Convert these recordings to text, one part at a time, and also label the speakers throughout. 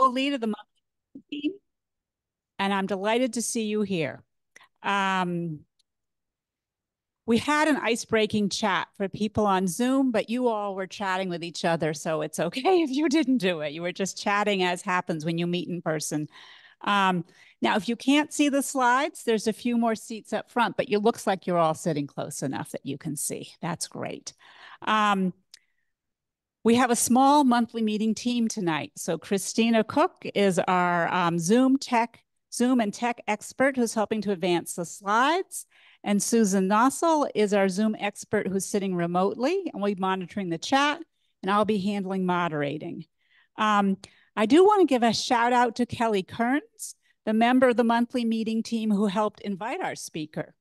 Speaker 1: Lead of the monthly team, and I'm delighted to see you here. Um, we had an ice-breaking chat for people on Zoom, but you all were chatting with each other, so it's okay if you didn't do it. You were just chatting as happens when you meet in person. Um, Now, if you can't see the slides, there's a few more seats up front, but it looks like you're all sitting close enough that you can see. That's great. We have a small monthly meeting team tonight. So Christina Cook is our Zoom and tech expert who's helping to advance the slides. And Susan Nossel is our Zoom expert who's sitting remotely, and we'll be monitoring the chat, and I'll be handling moderating. I do want to give a shout out to Kelly Kearns, the member of the monthly meeting team who helped invite our speaker.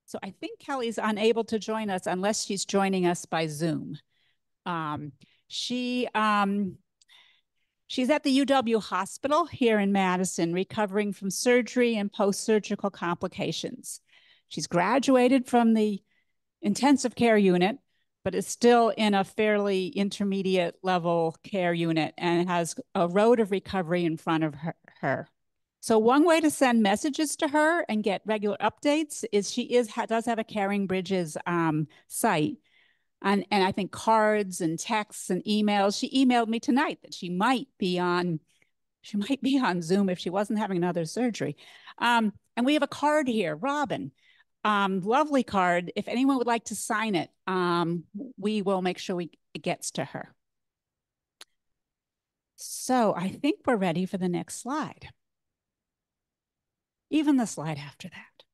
Speaker 1: So I think Kelly's unable to join us unless she's joining us by Zoom. Um, she she's at the UW Hospital here in Madison, recovering from surgery and post-surgical complications. She's graduated from the intensive care unit, but is still in a fairly intermediate level care unit and has a road of recovery in front of her. So one way to send messages to her and get regular updates is does have a Caring Bridges site. And I think cards and texts and emails. She emailed me tonight that she might be on Zoom if she wasn't having another surgery. And we have a card here, Robin. Lovely card. If anyone would like to sign it, we will make sure it gets to her. So I think we're ready for the next slide. Even the slide after that.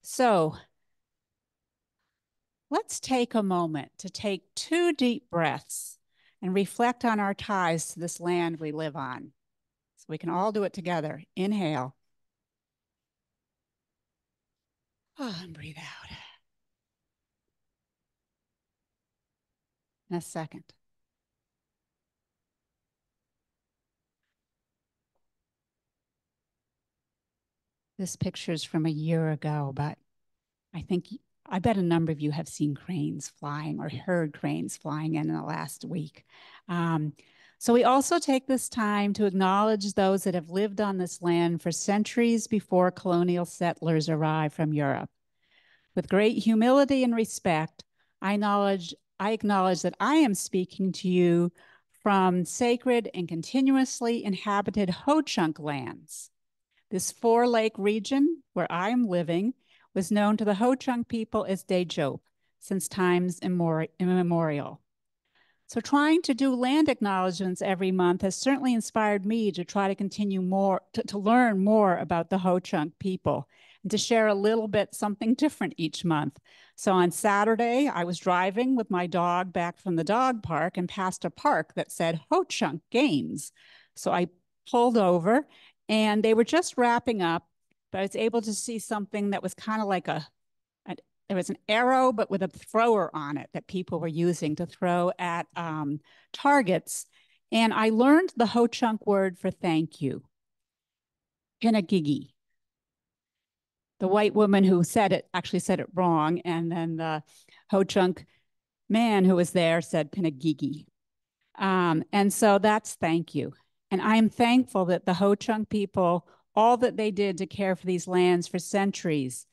Speaker 1: So let's take a moment to take 2 deep breaths and reflect on our ties to this land we live on. So we can all do it together. Inhale. Oh, and breathe out. And a second. This picture's from a year ago, but I bet a number of you have seen cranes flying or heard cranes flying in the last week. So we also take this time to acknowledge those that have lived on this land for centuries before colonial settlers arrived from Europe. With great humility and respect, I acknowledge that I am speaking to you from sacred and continuously inhabited Ho-Chunk lands. This 4-lake region where I am living was known to the Ho-Chunk people as Teejop since times immemorial. So trying to do land acknowledgements every month has certainly inspired me to try to continue to learn more about the Ho-Chunk people and to share a little bit something different each month. So on Saturday, I was driving with my dog back from the dog park and passed a park that said Ho-Chunk Games. So I pulled over and they were just wrapping up, but I was able to see something that was kind of like there was an arrow, but with a thrower on it that people were using to throw at targets. And I learned the Ho-Chunk word for thank you, Pinagigi. The white woman who said it actually said it wrong. And then the Ho-Chunk man who was there said Pinagigi. And so that's thank you. And I am thankful that the Ho-Chunk people, all that they did to care for these lands for centuries,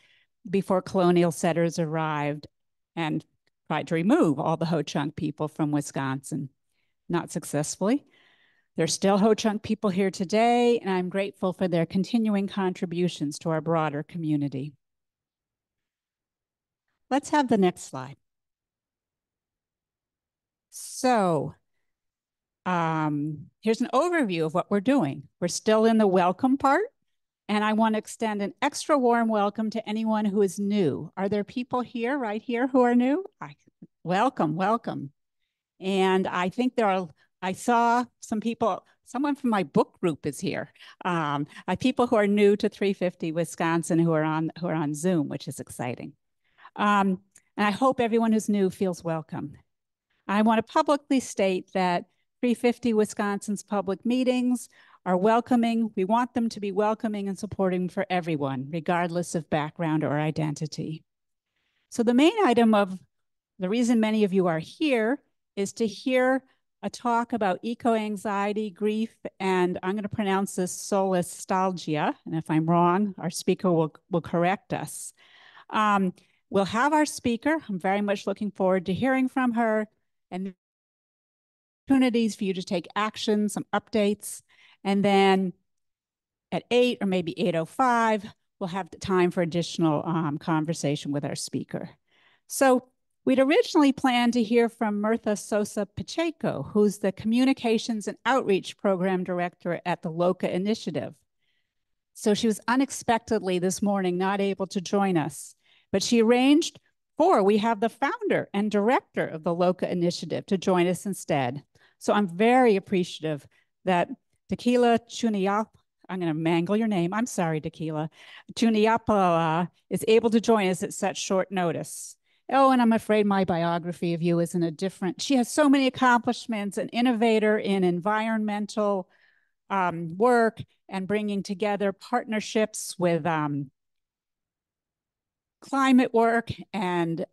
Speaker 1: before colonial settlers arrived and tried to remove all the Ho-Chunk people from Wisconsin, not successfully. There's still Ho-Chunk people here today, and I'm grateful for their continuing contributions to our broader community. Let's have the next slide. So here's an overview of what we're doing. We're still in the welcome part. And I want to extend an extra warm welcome to anyone who is new. Are there people here, right here, who are new? Welcome, welcome. And I think I saw some people, someone from my book group is here. People who are new to 350 Wisconsin who are on Zoom, which is exciting. And I hope everyone who's new feels welcome. I want to publicly state that 350 Wisconsin's public meetings are welcoming. We want them to be welcoming and supporting for everyone, regardless of background or identity. So the main item of the reason many of you are here is to hear a talk about eco-anxiety, grief, and I'm going to pronounce this solastalgia. And if I'm wrong, our speaker will correct us. We'll have our speaker. I'm very much looking forward to hearing from her and opportunities for you to take action, some updates. And then at 8 or maybe 8:05, we'll have the time for additional conversation with our speaker. So we'd originally planned to hear from Mirtha Sosa Pacheco, who's the Communications and Outreach Program Director at the LOCA Initiative. So she was unexpectedly this morning not able to join us, but she arranged we have the founder and director of the LOCA Initiative to join us instead. So I'm very appreciative that Tequila Chuniap, I'm going to mangle your name. I'm sorry, Tequila. Chuniapa is able to join us at such short notice. Oh, and I'm afraid my biography of you isn't a different. She has so many accomplishments, an innovator in environmental work and bringing together partnerships with climate work and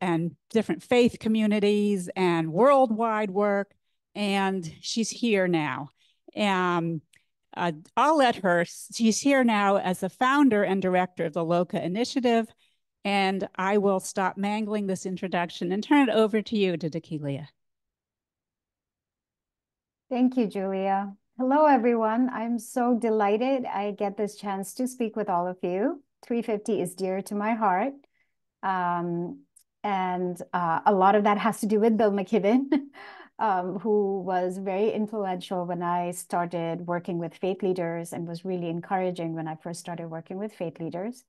Speaker 1: different faith communities and worldwide work. And she's here now. I'll let her, she's here now as the founder and director of the LOCA Initiative. And I will stop mangling this introduction and turn it over to you, to Tequila.
Speaker 2: Thank you, Julia. Hello, everyone. I'm so delighted I get this chance to speak with all of you. 350 is dear to my heart. A lot of that has to do with Bill McKibben, who was very influential when I started working with faith leaders and was really encouraging when I first started working with faith leaders.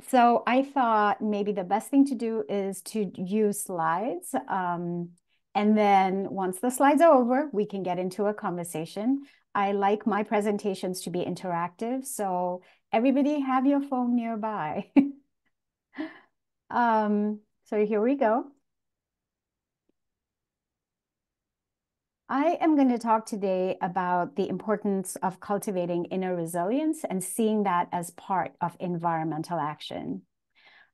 Speaker 2: So I thought maybe the best thing to do is to use slides. And then once the slides are over, we can get into a conversation. I like my presentations to be interactive, so everybody have your phone nearby. So here we go. I am going to talk today about the importance of cultivating inner resilience and seeing that as part of environmental action.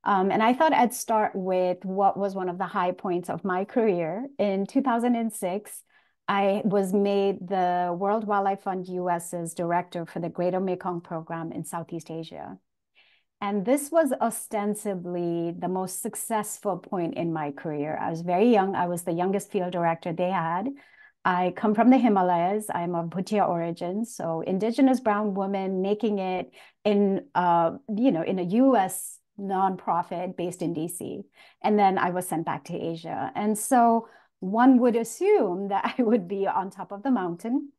Speaker 2: And I thought I'd start with what was one of the high points of my career. In 2006, I was made the World Wildlife Fund US's director for the Greater Mekong Program in Southeast Asia. And this was ostensibly the most successful point in my career. I was very young. I was the youngest field director they had. I come from the Himalayas. I'm of Bhutia origin, so indigenous brown woman making it in, in a U.S. nonprofit based in DC. And then I was sent back to Asia. And so one would assume that I would be on top of the mountain.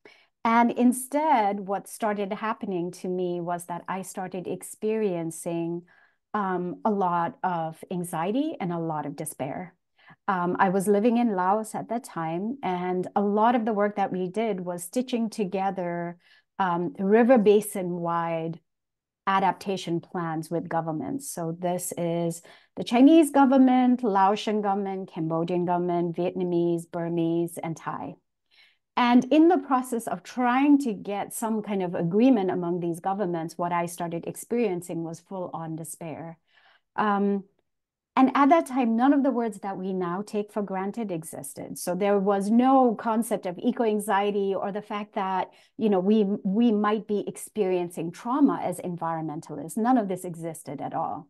Speaker 2: And instead, what started happening to me was that I started experiencing a lot of anxiety and a lot of despair. I was living in Laos at that time, and a lot of the work that we did was stitching together river basin-wide adaptation plans with governments. So this is the Chinese government, Laotian government, Cambodian government, Vietnamese, Burmese, and Thai. And in the process of trying to get some kind of agreement among these governments, what I started experiencing was full-on despair. And at that time, none of the words that we now take for granted existed. So there was no concept of eco-anxiety or the fact that, we might be experiencing trauma as environmentalists. None of this existed at all.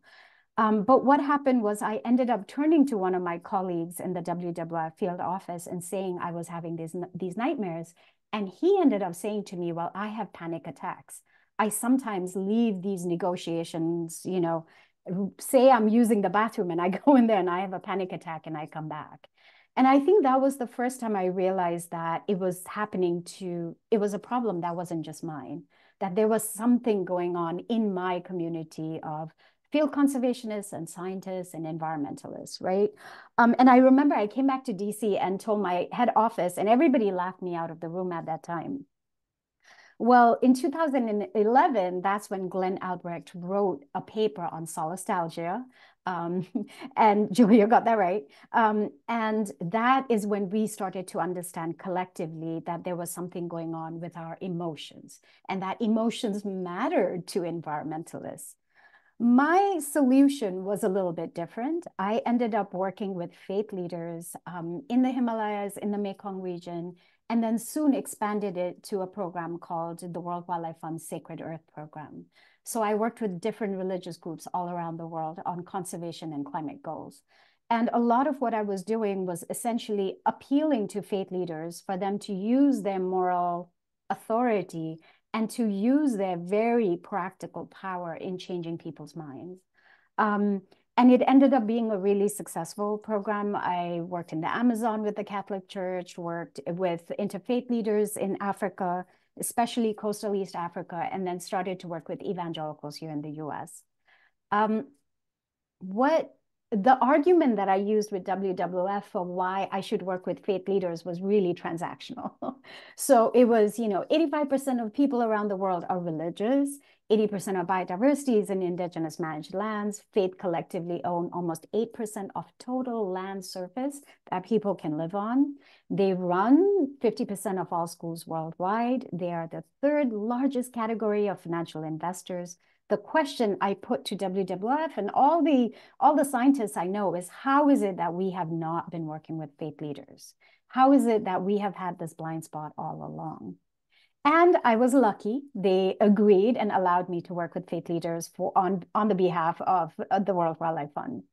Speaker 2: But what happened was I ended up turning to one of my colleagues in the WWF field office and saying I was having these nightmares. And he ended up saying to me, well, I have panic attacks. I sometimes leave these negotiations, say I'm using the bathroom and I go in there and I have a panic attack and I come back. And I think that was the first time I realized that it was a problem that wasn't just mine, that there was something going on in my community of field conservationists and scientists and environmentalists, right? And I remember I came back to DC and told my head office, and everybody laughed me out of the room at that time. Well, in 2011, that's when Glenn Albrecht wrote a paper on solastalgia. And Julia got that right. And that is when we started to understand collectively that there was something going on with our emotions and that emotions mattered to environmentalists. My solution was a little bit different. I ended up working with faith leaders in the Himalayas, in the Mekong region, and then soon expanded it to a program called the World Wildlife Fund Sacred Earth Program. So I worked with different religious groups all around the world on conservation and climate goals. And a lot of what I was doing was essentially appealing to faith leaders for them to use their moral authority and to use their very practical power in changing people's minds. And it ended up being a really successful program. I worked in the Amazon with the Catholic Church, worked with interfaith leaders in Africa, especially coastal East Africa, and then started to work with evangelicals here in the US. The argument that I used with WWF for why I should work with faith leaders was really transactional. So it was, 85% of people around the world are religious, 80% of biodiversity is in indigenous managed lands. Faith collectively own almost 8% of total land surface that people can live on. They run 50% of all schools worldwide. They are the third largest category of financial investors. The question I put to WWF and all the scientists I know is, how is it that we have not been working with faith leaders? How is it that we have had this blind spot all along? And I was lucky. They agreed and allowed me to work with faith leaders on the behalf of the World Wildlife Fund.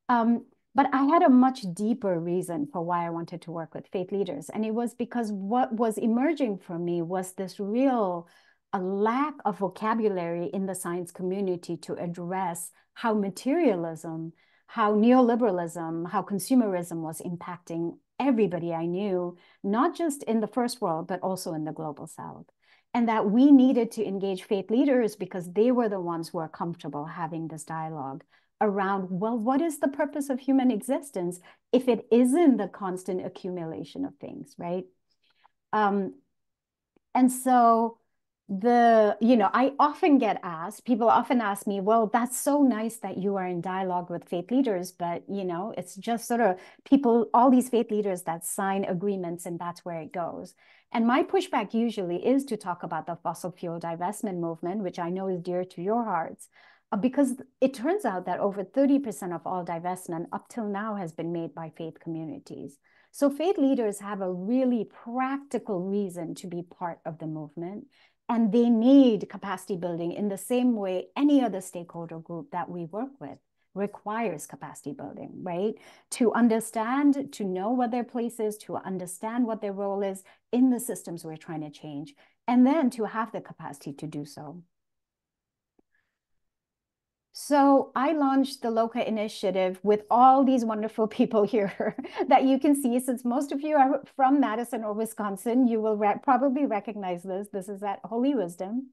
Speaker 2: But I had a much deeper reason for why I wanted to work with faith leaders. And it was because what was emerging for me was this real a lack of vocabulary in the science community to address how materialism, how neoliberalism, how consumerism was impacting everybody I knew, not just in the first world, but also in the global south. And that we needed to engage faith leaders because they were the ones who are comfortable having this dialogue around, well, what is the purpose of human existence if it isn't the constant accumulation of things, right? And so I often get asked, people often ask me, well, that's so nice that you are in dialogue with faith leaders, but, it's just sort of people, all these faith leaders that sign agreements and that's where it goes. And my pushback usually is to talk about the fossil fuel divestment movement, which I know is dear to your hearts, because it turns out that over 30% of all divestment up till now has been made by faith communities. So faith leaders have a really practical reason to be part of the movement. And they need capacity building in the same way any other stakeholder group that we work with requires capacity building, right? To understand, to know what their place is, to understand what their role is in the systems we're trying to change, and then to have the capacity to do so. So I launched the LOCA initiative with all these wonderful people here that you can see. Since most of you are from Madison or Wisconsin, you will probably recognize this. This is at Holy Wisdom.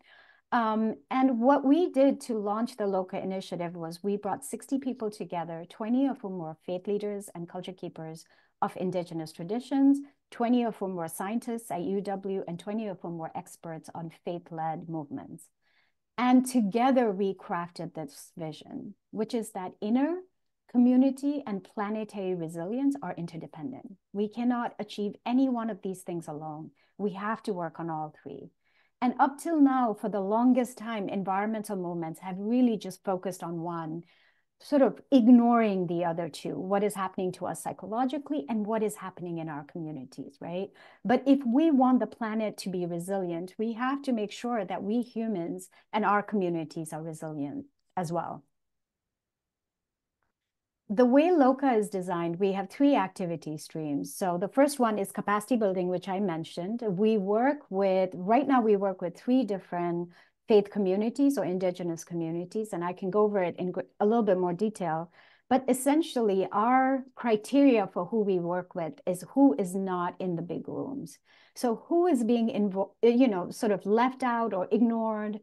Speaker 2: And what we did to launch the LOCA initiative was we brought 60 people together, 20 of whom were faith leaders and culture keepers of indigenous traditions, 20 of whom were scientists at UW, and 20 of whom were experts on faith-led movements. And together we crafted this vision, which is that inner, community, and planetary resilience are interdependent. We cannot achieve any one of these things alone. We have to work on all three. And up till now, for the longest time, environmental movements have really just focused on one, sort of ignoring the other two, what is happening to us psychologically and what is happening in our communities, right? But if we want the planet to be resilient, we have to make sure that we humans and our communities are resilient as well. The way LOCA is designed, we have 3 activity streams. So the first one is capacity building, which I mentioned. Right now we work with 3 different faith communities or indigenous communities, and I can go over it in a little bit more detail. But essentially, our criteria for who we work with is who is not in the big rooms. So who is being sort of left out or ignored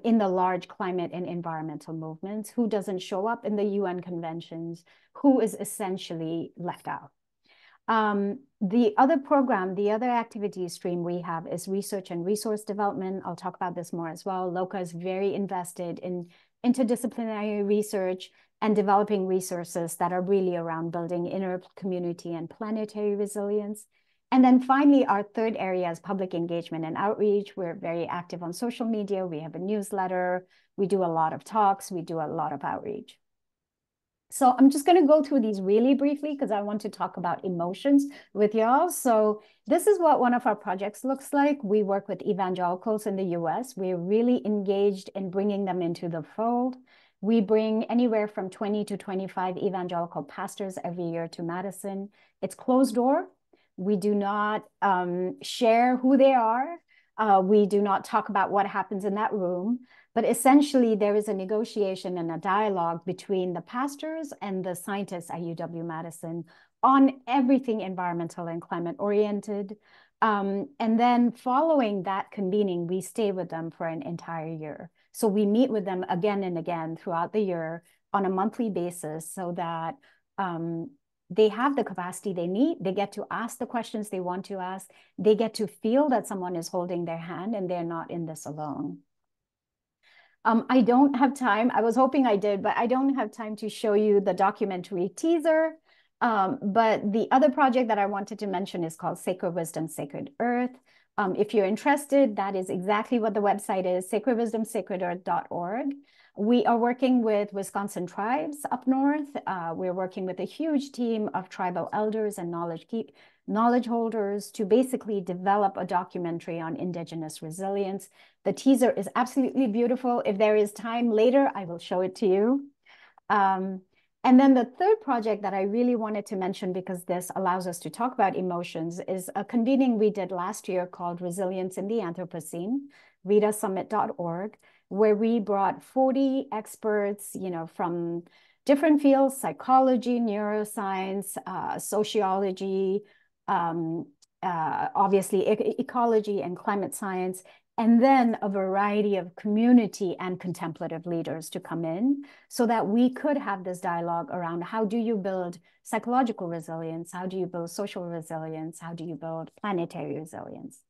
Speaker 2: in the large climate and environmental movements, who doesn't show up in the UN conventions, who is essentially left out. The other activity stream we have is research and resource development. I'll talk about this more as well. LOCA is very invested in interdisciplinary research and developing resources that are really around building inner community and planetary resilience. And then finally, our third area is public engagement and outreach. We're very active on social media. We have a newsletter. We do a lot of talks. We do a lot of outreach. So I'm just going to go through these really briefly because I want to talk about emotions with y'all. So this is what one of our projects looks like. We work with evangelicals in the US. We're really engaged in bringing them into the fold. We bring anywhere from 20 to 25 evangelical pastors every year to Madison. It's closed door. We do not share who they are. We do not talk about what happens in that room. But essentially, there is a negotiation and a dialogue between the pastors and the scientists at UW-Madison on everything environmental and climate oriented. And then following that convening, we stay with them for an entire year. So we meet with them again and again throughout the year on a monthly basis so that they have the capacity they need. They get to ask the questions they want to ask. They get to feel that someone is holding their hand and they're not in this alone. I don't have time. I was hoping I did, but I don't have time to show you the documentary teaser. But the other project that I wanted to mention is called Sacred Wisdom, Sacred Earth. If you're interested, that is exactly what the website is, sacredwisdomsacredearth.org. We are working with Wisconsin tribes up north. We're working with a huge team of tribal elders and knowledge holders to basically develop a documentary on Indigenous resilience. The teaser is absolutely beautiful. If there is time later, I will show it to you. And then the third project that I really wanted to mention, because this allows us to talk about emotions, is a convening we did last year called Resilience in the Anthropocene, RITAsummit.org, where we brought 40 experts, from different fields, psychology, neuroscience, sociology, obviously ecology and climate science, and then a variety of community and contemplative leaders to come in so that we could have this dialogue around how do you build psychological resilience? How do you build social resilience? How do you build planetary resilience?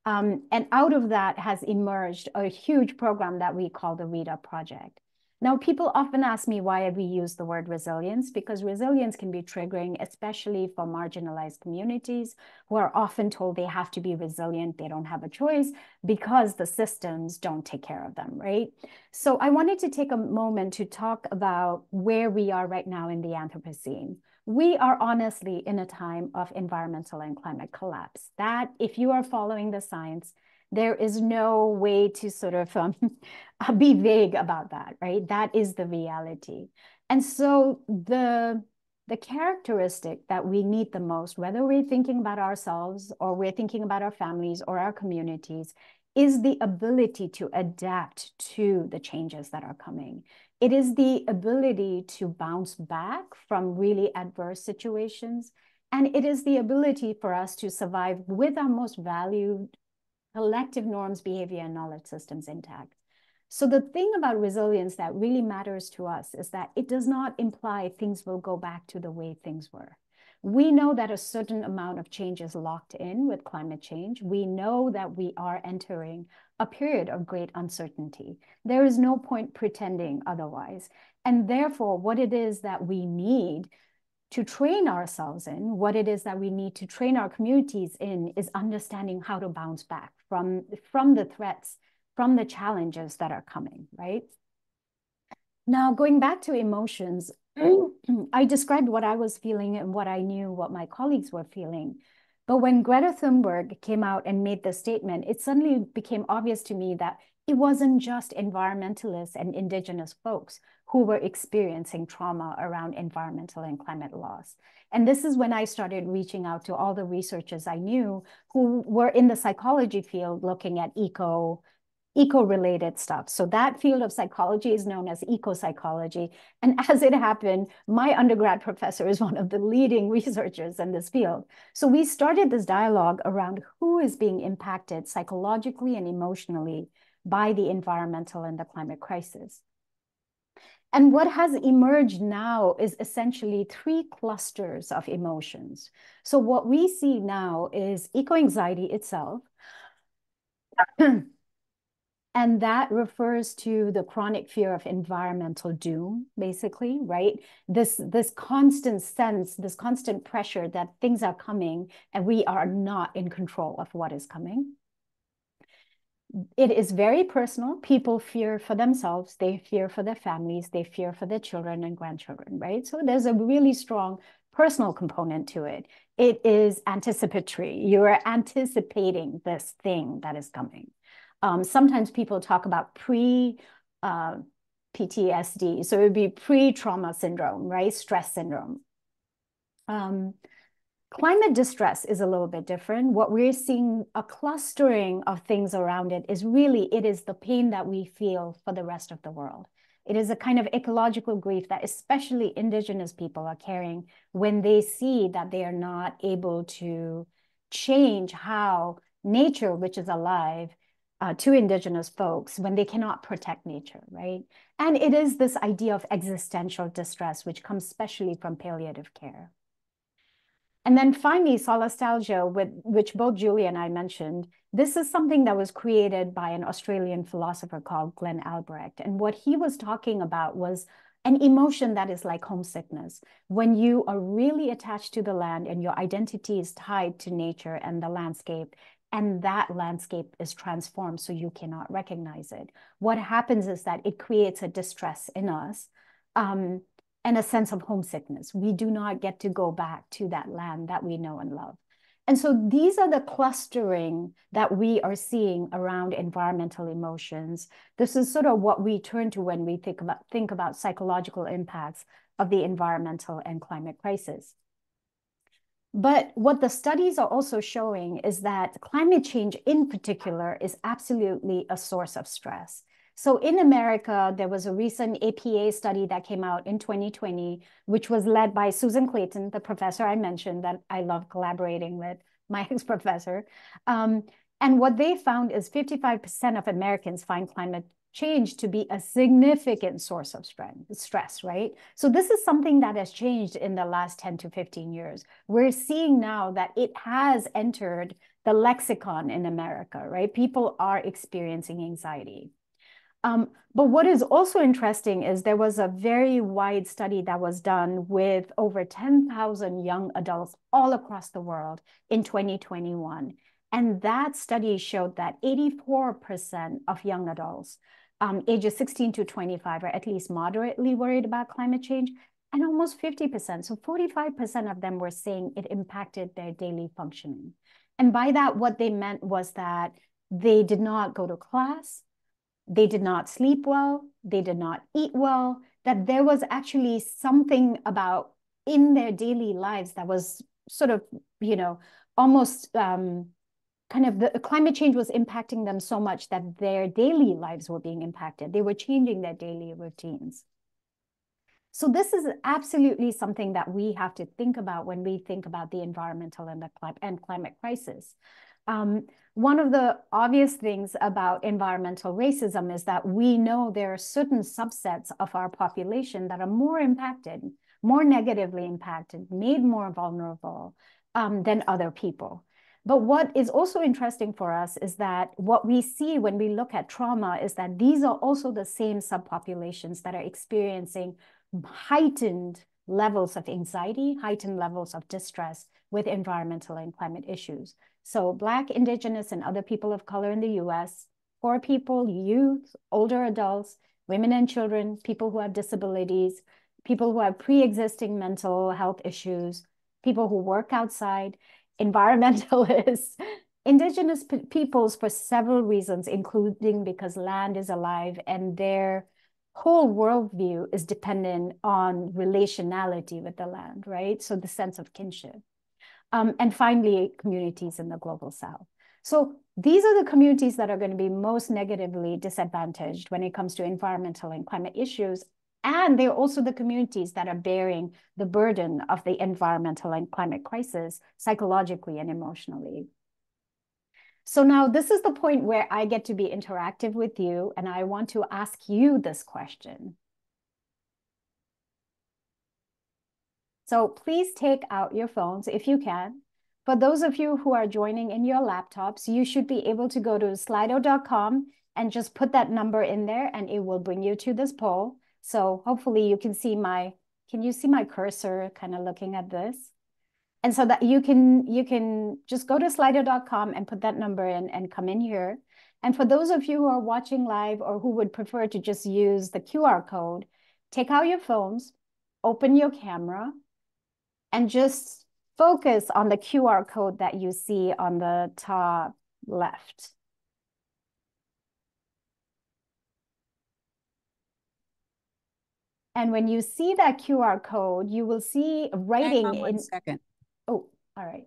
Speaker 2: And out of that has emerged a huge program that we call the RITA Project. Now, people often ask me why we use the word resilience, because resilience can be triggering, especially for marginalized communities who are often told they have to be resilient, they don't have a choice because the systems don't take care of them, right? So I wanted to take a moment to talk about where we are right now in the Anthropocene. We are honestly in a time of environmental and climate collapse. That, if you are following the science, there is no way to sort of be vague about that, right? That is the reality. And so the characteristic that we need the most, whether we're thinking about ourselves or we're thinking about our families or our communities, is the ability to adapt to the changes that are coming. It is the ability to bounce back from really adverse situations. And it is the ability for us to survive with our most valued collective norms, behavior, and knowledge systems intact. So the thing about resilience that really matters to us is that it does not imply things will go back to the way things were. We know that a certain amount of change is locked in with climate change. We know that we are entering a period of great uncertainty. There is no point pretending otherwise. And therefore, what it is that we need to train ourselves in, what it is that we need to train our communities in, is understanding how to bounce back from the threats, from the challenges that are coming, right? Now, going back to emotions, I described what I was feeling and what I knew what my colleagues were feeling. But when Greta Thunberg came out and made the statement, it suddenly became obvious to me that it wasn't just environmentalists and indigenous folks who were experiencing trauma around environmental and climate loss. And this is when I started reaching out to all the researchers I knew who were in the psychology field looking at eco-related stuff. So that field of psychology is known as eco-psychology. And as it happened, my undergrad professor is one of the leading researchers in this field. So we started this dialogue around who is being impacted psychologically and emotionally by the environmental and the climate crisis. And what has emerged now is essentially 3 clusters of emotions. So what we see now is eco-anxiety itself. And that refers to the chronic fear of environmental doom, basically, right? This constant sense, this constant pressure that things are coming and we are not in control of what is coming. it is very personal. People fear for themselves, they fear for their families, they fear for their children and grandchildren, right? So there's a really strong personal component to it. It is anticipatory. You are anticipating this thing that is coming. Sometimes people talk about PTSD. So it would be pre-trauma syndrome, right? Stress syndrome. Climate distress is a little bit different. What we're seeing, a clustering of things around it, is really, it is the pain that we feel for the rest of the world. It is a kind of ecological grief that especially indigenous people are carrying when they see that they are not able to change how nature, which is alive, to indigenous folks, when they cannot protect nature, right? And it is this idea of existential distress, which comes especially from palliative care. And then finally, solastalgia, which both Julie and I mentioned, this is something that was created by an Australian philosopher called Glenn Albrecht. And what he was talking about was an emotion that is like homesickness. When you are really attached to the land and your identity is tied to nature and the landscape, and that landscape is transformed so you cannot recognize it. What happens is that it creates a distress in us. And a sense of homesickness. We do not get to go back to that land that we know and love. And so these are the clustering that we are seeing around environmental emotions. This is sort of what we turn to when we think about psychological impacts of the environmental and climate crisis. But what the studies are also showing is that climate change in particular is absolutely a source of stress. So in America, there was a recent APA study that came out in 2020, which was led by Susan Clayton, the professor I mentioned that I love collaborating with, my ex-professor. And what they found is 55% of Americans find climate change to be a significant source of stress, right? So this is something that has changed in the last 10 to 15 years. We're seeing now that it has entered the lexicon in America, right? People are experiencing anxiety. But what is also interesting is there was a very wide study that was done with over 10,000 young adults all across the world in 2021. And that study showed that 84% of young adults ages 16 to 25 are at least moderately worried about climate change, and almost 50%, so 45% of them were saying it impacted their daily functioning. And by that, what they meant was that they did not go to class, they did not sleep well, they did not eat well, that there was actually something about in their daily lives that was sort of, almost kind of the climate change was impacting them so much that their daily lives were being impacted. They were changing their daily routines. So this is absolutely something that we have to think about when we think about the environmental and climate crisis. One of the obvious things about environmental racism is that we know there are certain subsets of our population that are more impacted, more negatively impacted, made more vulnerable than other people. But what is also interesting for us is that what we see when we look at trauma is that these are also the same subpopulations that are experiencing heightened levels of anxiety, heightened levels of distress with environmental and climate issues. So Black, Indigenous, and other people of color in the US, poor people, youth, older adults, women and children, people who have disabilities, people who have pre-existing mental health issues, people who work outside, environmentalists, Indigenous peoples for several reasons, including because land is alive and their whole worldview is dependent on relationality with the land, right? So the sense of kinship. And finally, communities in the global south. So these are the communities that are going to be most negatively disadvantaged when it comes to environmental and climate issues. And they're also the communities that are bearing the burden of the environmental and climate crisis psychologically and emotionally. So now this is the point where I get to be interactive with you, and I want to ask you this question. So please take out your phones if you can. For those of you who are joining in your laptops, you should be able to go to slido.com and just put that number in there and it will bring you to this poll. So hopefully you can see can you see my cursor kind of looking at this? And so that you can just go to slido.com and put that number in and come in here. And for those of you who are watching live or who would prefer to just use the QR code, take out your phones, open your camera, and just focus on the QR code that you see on the top left. And when you see that QR code, you will see writing
Speaker 1: Hang on one second.
Speaker 2: Oh, all right.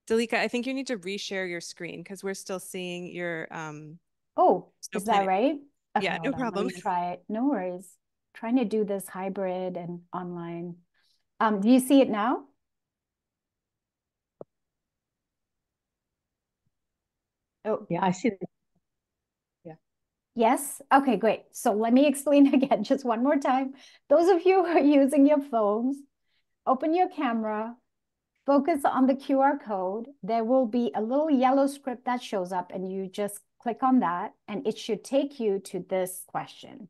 Speaker 3: Dalika, I think you need to reshare your screen because we're still seeing your
Speaker 2: Oh, is that right? Okay,
Speaker 3: yeah, no problem.
Speaker 2: Let me try it. No worries. Trying to do this hybrid and online. Do you see it now? Oh,
Speaker 4: yeah, I see it.
Speaker 2: Yeah. Yes. Okay, great. So let me explain again, just one more time. Those of you who are using your phones, open your camera, focus on the QR code. There will be a little yellow script that shows up, and you just click on that, and it should take you to this question.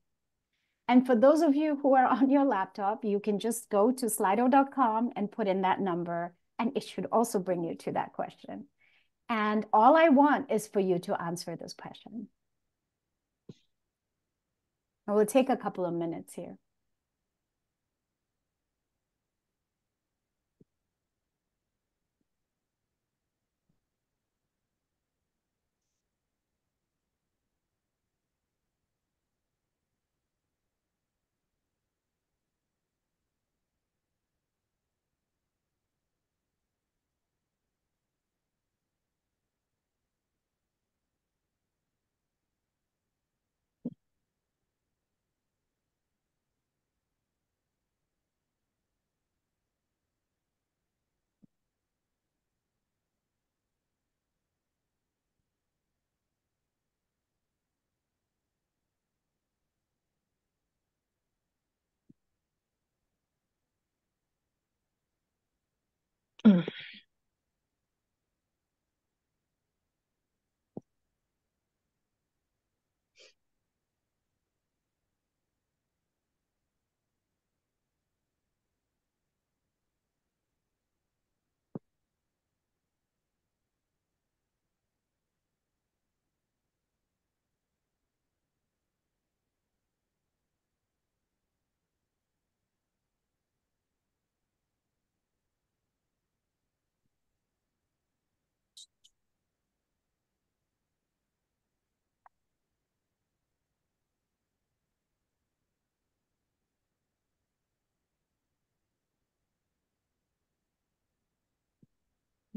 Speaker 2: And for those of you who are on your laptop, you can just go to slido.com and put in that number, and it should also bring you to that question. And all I want is for you to answer this question. It will take a couple of minutes here.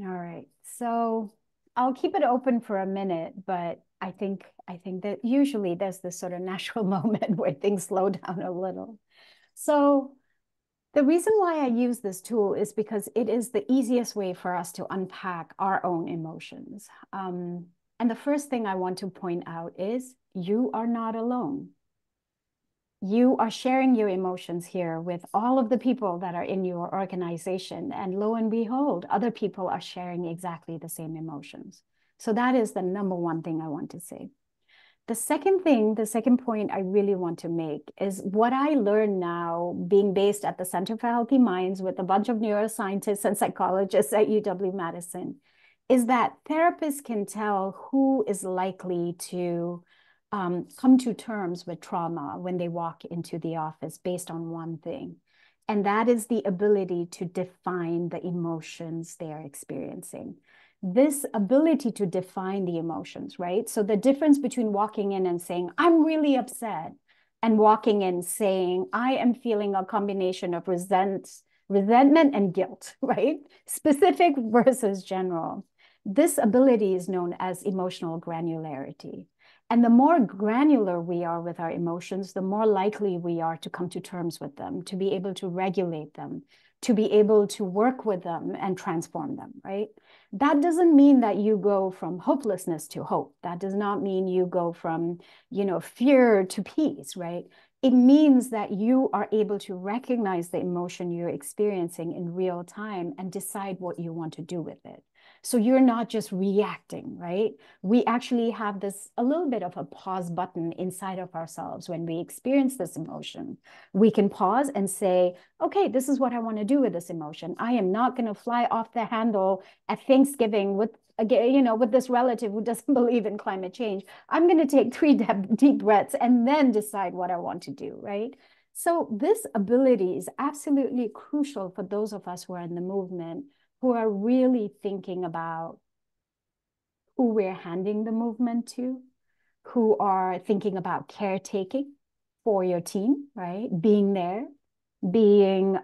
Speaker 2: All right, so I'll keep it open for a minute, but I think that usually there's this sort of natural moment where things slow down a little. So the reason why I use this tool is because it is the easiest way for us to unpack our own emotions. And the first thing I want to point out is you are not alone. You are sharing your emotions here with all of the people that are in your organization. And lo and behold, other people are sharing exactly the same emotions. So that is the number one thing I want to say. The second point I really want to make is what I learned now being based at the Center for Healthy Minds with a bunch of neuroscientists and psychologists at UW-Madison is that therapists can tell who is likely to come to terms with trauma when they walk into the office based on one thing. And that is the ability to define the emotions they are experiencing. This ability to define the emotions, right? So the difference between walking in and saying, I'm really upset, and walking in saying, I am feeling a combination of resentment and guilt, right? Specific versus general. This ability is known as emotional granularity. And the more granular we are with our emotions, the more likely we are to come to terms with them, to be able to regulate them, to be able to work with them and transform them, right? That doesn't mean that you go from hopelessness to hope. That does not mean you go from, fear to peace, right? It means that you are able to recognize the emotion you're experiencing in real time and decide what you want to do with it. So you're not just reacting, right? We actually have a little bit of a pause button inside of ourselves when we experience this emotion. We can pause and say, okay, this is what I want to do with this emotion. I am not going to fly off the handle at Thanksgiving with again, you know, with this relative who doesn't believe in climate change, I'm going to take 3 deep breaths and then decide what I want to do, right? So this ability is absolutely crucial for those of us who are in the movement, who are really thinking about who we're handing the movement to, who are thinking about caretaking for your team, right? Being there, being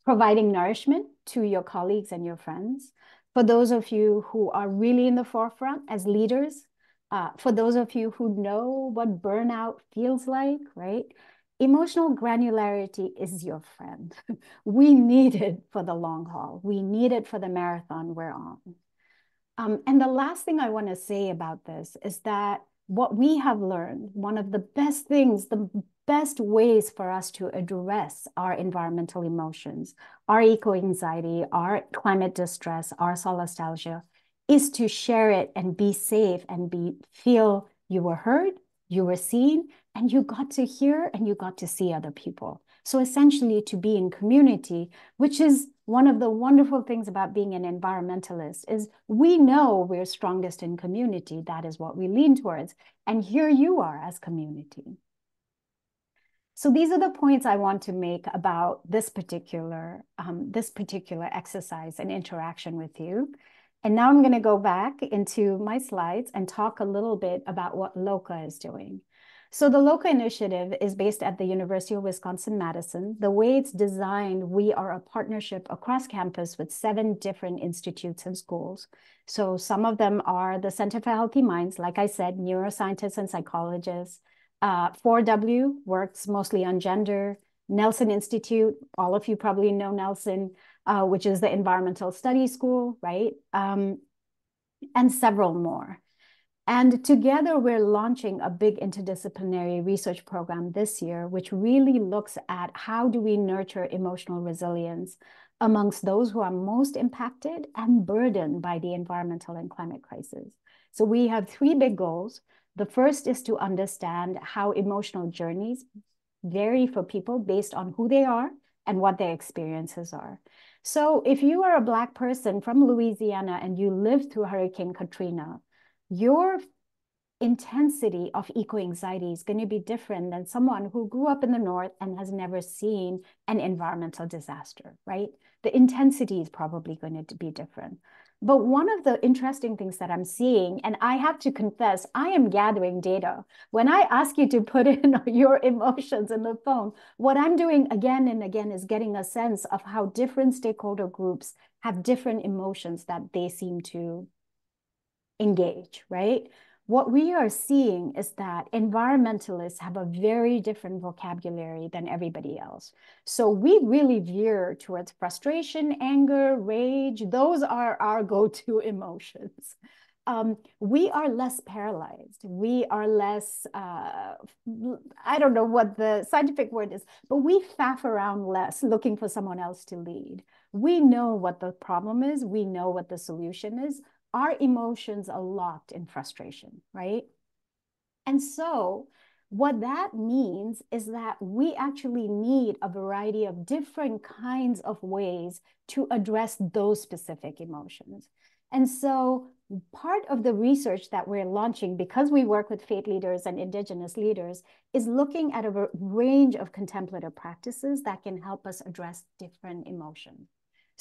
Speaker 2: providing nourishment to your colleagues and your friends. For those of you who are really in the forefront as leaders, for those of you who know what burnout feels like, right? Emotional granularity is your friend. We need it for the long haul. We need it for the marathon we're on. And the last thing I want to say about this is that what we have learned, one of the best things, the best ways for us to address our environmental emotions, our eco-anxiety, our climate distress, our solastalgia, is to share it and be safe and feel you were heard, you were seen, and you got to hear and you got to see other people. So essentially to be in community, which is one of the wonderful things about being an environmentalist, is we know we're strongest in community. That is what we lean towards. And here you are as community. So these are the points I want to make about this particular exercise and interaction with you. And now I'm going to go back into my slides and talk a little bit about what LOCA is doing. So the LOCA initiative is based at the University of Wisconsin-Madison. The way it's designed, we are a partnership across campus with 7 different institutes and schools. So some of them are the Center for Healthy Minds, like I said, neuroscientists and psychologists. 4W works mostly on gender. Nelson Institute, all of you probably know Nelson, which is the environmental studies school, right? And several more. And together we're launching a big interdisciplinary research program this year, which really looks at how do we nurture emotional resilience amongst those who are most impacted and burdened by the environmental and climate crisis. So we have 3 big goals. The first is to understand how emotional journeys vary for people based on who they are and what their experiences are. So if you are a Black person from Louisiana and you lived through Hurricane Katrina, your intensity of eco-anxiety is going to be different than someone who grew up in the North and has never seen an environmental disaster, right? The intensity is probably going to be different. But one of the interesting things that I'm seeing, and I have to confess, I am gathering data. When I ask you to put in your emotions in the phone, what I'm doing again and again is getting a sense of how different stakeholder groups have different emotions that they seem to engage, right? What we are seeing is that environmentalists have a very different vocabulary than everybody else. So we really veer towards frustration, anger, rage. Those are our go-to emotions. We are less paralyzed. We are less, I don't know what the scientific word is, but we faff around less looking for someone else to lead. We know what the problem is. We know what the solution is. Our emotions are locked in frustration, right? And so what that means is that we actually need a variety of different kinds of ways to address those specific emotions. And so part of the research that we're launching, because we work with faith leaders and Indigenous leaders, is looking at a range of contemplative practices that can help us address different emotions.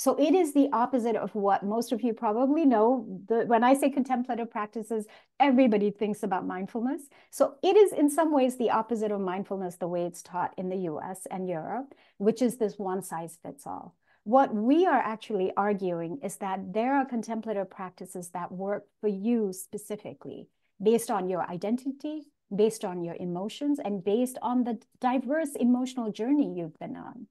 Speaker 2: So it is the opposite of what most of you probably know. When I say contemplative practices, everybody thinks about mindfulness. So it is in some ways the opposite of mindfulness, the way it's taught in the US and Europe, which is this one size fits all. What we are actually arguing is that there are contemplative practices that work for you specifically, based on your identity, based on your emotions, and based on the diverse emotional journey you've been on.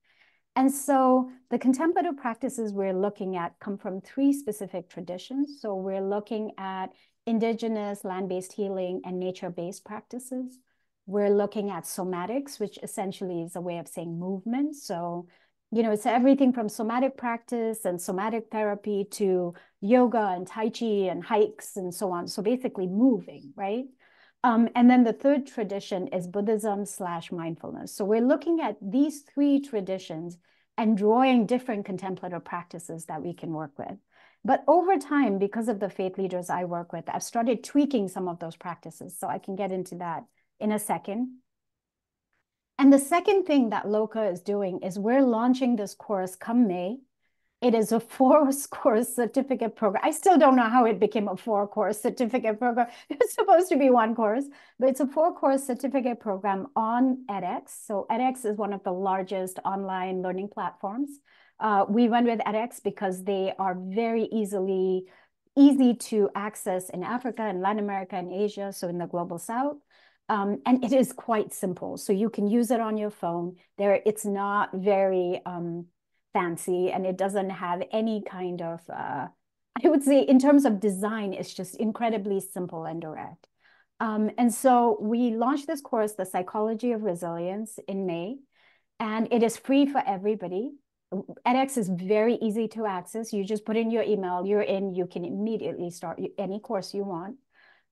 Speaker 2: And so the contemplative practices we're looking at come from 3 specific traditions. So we're looking at indigenous land-based healing and nature-based practices. We're looking at somatics, which essentially is a way of saying movement. So, you know, it's everything from somatic practice and somatic therapy to yoga and tai chi and hikes and so on. So basically moving, right? And then the third tradition is Buddhism/mindfulness. So we're looking at these 3 traditions and drawing different contemplative practices that we can work with. But over time, because of the faith leaders I work with, I've started tweaking some of those practices. So I can get into that in a second. And the second thing that LOCA is doing is we're launching this course come May. It is a 4-course certificate program. I still don't know how it became a 4-course certificate program. It's supposed to be 1 course, but it's a 4-course certificate program on edX. So edX is one of the largest online learning platforms. We run with edX because they are very easy to access in Africa and Latin America and Asia, so in the global South. And it is quite simple. So you can use it on your phone. It's not very fancy, and it doesn't have any kind of, I would say in terms of design, it's just incredibly simple and direct. And so we launched this course, The Psychology of Resilience, in May, and it is free for everybody. edX is very easy to access. You just put in your email, you're in, you can immediately start any course you want.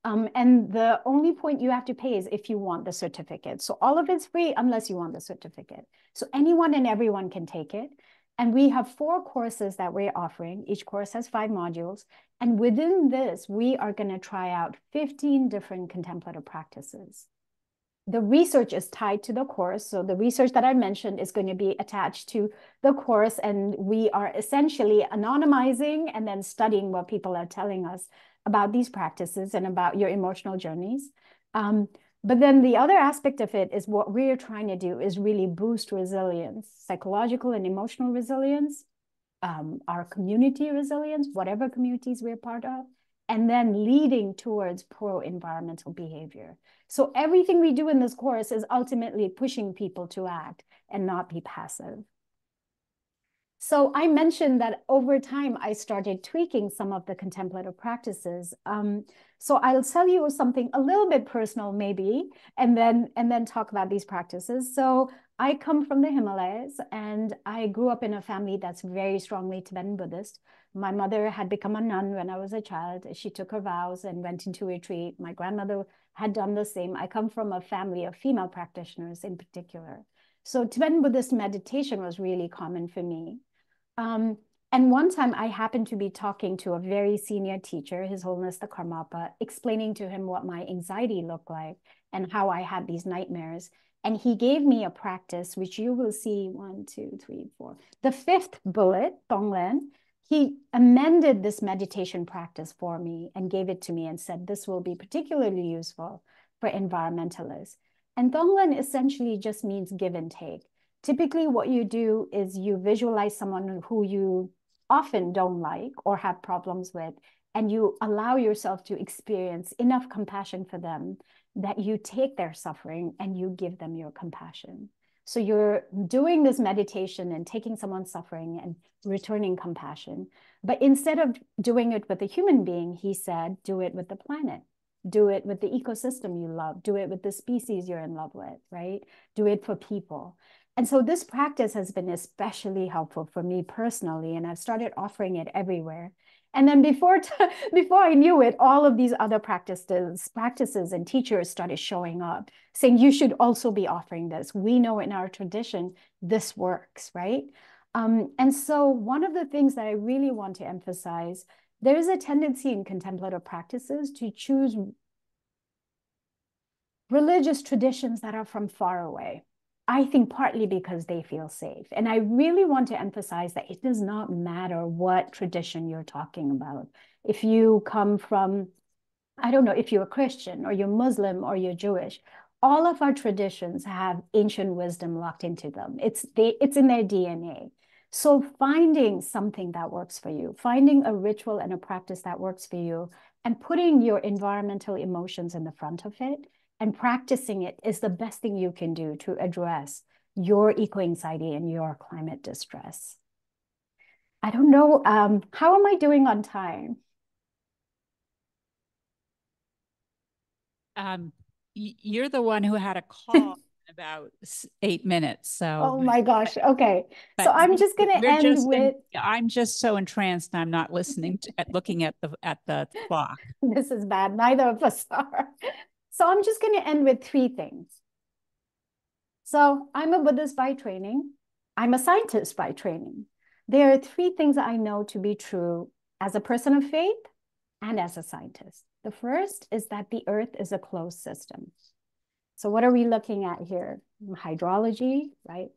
Speaker 2: And the only point you have to pay is if you want the certificate. So all of it's free unless you want the certificate. So anyone and everyone can take it. And we have 4 courses that we're offering. Each course has 5 modules. And within this, we are going to try out 15 different contemplative practices. The research is tied to the course. So the research that I mentioned is going to be attached to the course. And we are essentially anonymizing and then studying what people are telling us about these practices and about your emotional journeys. But then the other aspect of it is what we're trying to do is really boost resilience, psychological and emotional resilience, our community resilience, whatever communities we're part of, and then leading towards pro-environmental behavior. So everything we do in this course is ultimately pushing people to act and not be passive. So I mentioned that over time, I started tweaking some of the contemplative practices. So I'll tell you something a little bit personal, maybe, and then talk about these practices. So I come from the Himalayas, and I grew up in a family that's very strongly Tibetan Buddhist. My mother had become a nun when I was a child. She took her vows and went into retreat. My grandmother had done the same. I come from a family of female practitioners in particular. So Tibetan Buddhist meditation was really common for me. And one time I happened to be talking to a very senior teacher, His Holiness the Karmapa, explaining to him what my anxiety looked like and how I had these nightmares. And he gave me a practice, which you will see 1, 2, 3, 4. The 5th bullet, Tonglen, he amended this meditation practice for me and gave it to me and said, this will be particularly useful for environmentalists. And Tonglen essentially just means give and take. Typically, what you do is you visualize someone who you often don't like or have problems with, and you allow yourself to experience enough compassion for them that you take their suffering and you give them your compassion. So you're doing this meditation and taking someone's suffering and returning compassion. But instead of doing it with a human being, he said, do it with the planet. Do it with the ecosystem you love. Do it with the species you're in love with, right? Do it for people. And so this practice has been especially helpful for me personally, and I've started offering it everywhere. And then before I knew it, all of these other practices and teachers started showing up, saying you should also be offering this. We know in our tradition, this works, right? And so one of the things that I really want to emphasize, there is a tendency in contemplative practices to choose religious traditions that are from far away. I think partly because they feel safe. And I really want to emphasize that it does not matter what tradition you're talking about. If you come from, I don't know, if you're a Christian or you're Muslim or you're Jewish, all of our traditions have ancient wisdom locked into them. It's in their DNA. So finding something that works for you, finding a ritual and a practice that works for you, and putting your environmental emotions in the front of it, and practicing it is the best thing you can do to address your eco-anxiety and your climate distress. I don't know, how am I doing on time?
Speaker 1: You're the one who had a call in about 8 minutes. So,
Speaker 2: oh my gosh. Okay. So I'm just going to end with.
Speaker 1: I'm just so entranced. I'm not listening looking at the clock.
Speaker 2: This is bad. Neither of us are. So I'm just going to end with 3 things. So I'm a Buddhist by training. I'm a scientist by training. There are 3 things I know to be true as a person of faith and as a scientist. The first is that the Earth is a closed system. So what are we looking at here? Hydrology, right?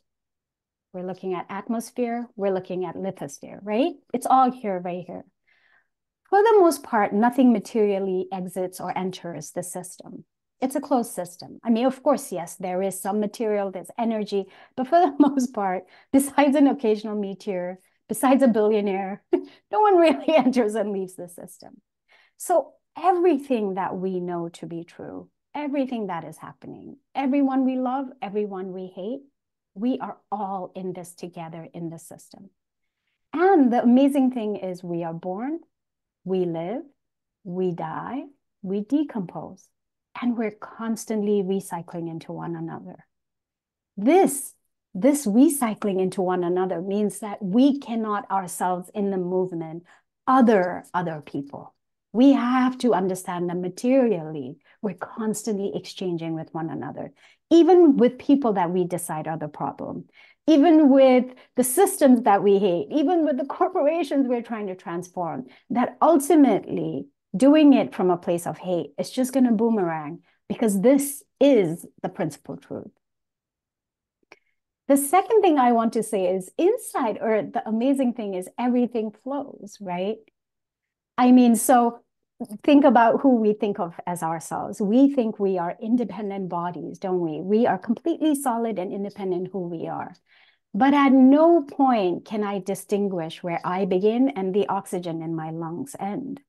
Speaker 2: We're looking at atmosphere. We're looking at lithosphere, right? It's all here, right here. For the most part, nothing materially exits or enters the system. It's a closed system. I mean, of course, yes, there is some material, there's energy, but for the most part, besides an occasional meteor, besides a billionaire, no one really enters and leaves the system. So everything that we know to be true, everything that is happening, everyone we love, everyone we hate, we are all in this together in the system. And the amazing thing is we are born, we live, we die, we decompose, and we're constantly recycling into one another. This recycling into one another means that we cannot ourselves in the movement other people. We have to understand that materially, we're constantly exchanging with one another, even with people that we decide are the problem, even with the systems that we hate, even with the corporations we're trying to transform, that ultimately doing it from a place of hate is just going to boomerang, because this is the principal truth. The second thing I want to say is inside Earth, the amazing thing is everything flows, right? I mean, so think about who we think of as ourselves. We think we are independent bodies, don't we? We are completely solid and independent who we are. But at no point can I distinguish where I begin and the oxygen in my lungs end.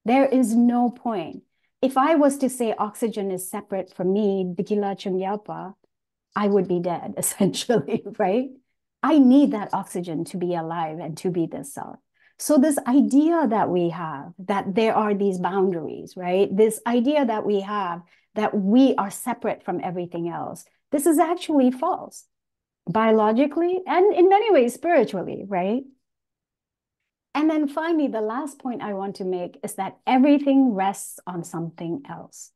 Speaker 2: There is no point. If I was to say oxygen is separate from me, Bikila Chungyalpa, I would be dead, essentially, right? I need that oxygen to be alive and to be this self. So this idea that we have, that there are these boundaries, right? This idea that we have, that we are separate from everything else, this is actually false, biologically and in many ways spiritually, right? And then finally, the last point I want to make is that everything rests on something else.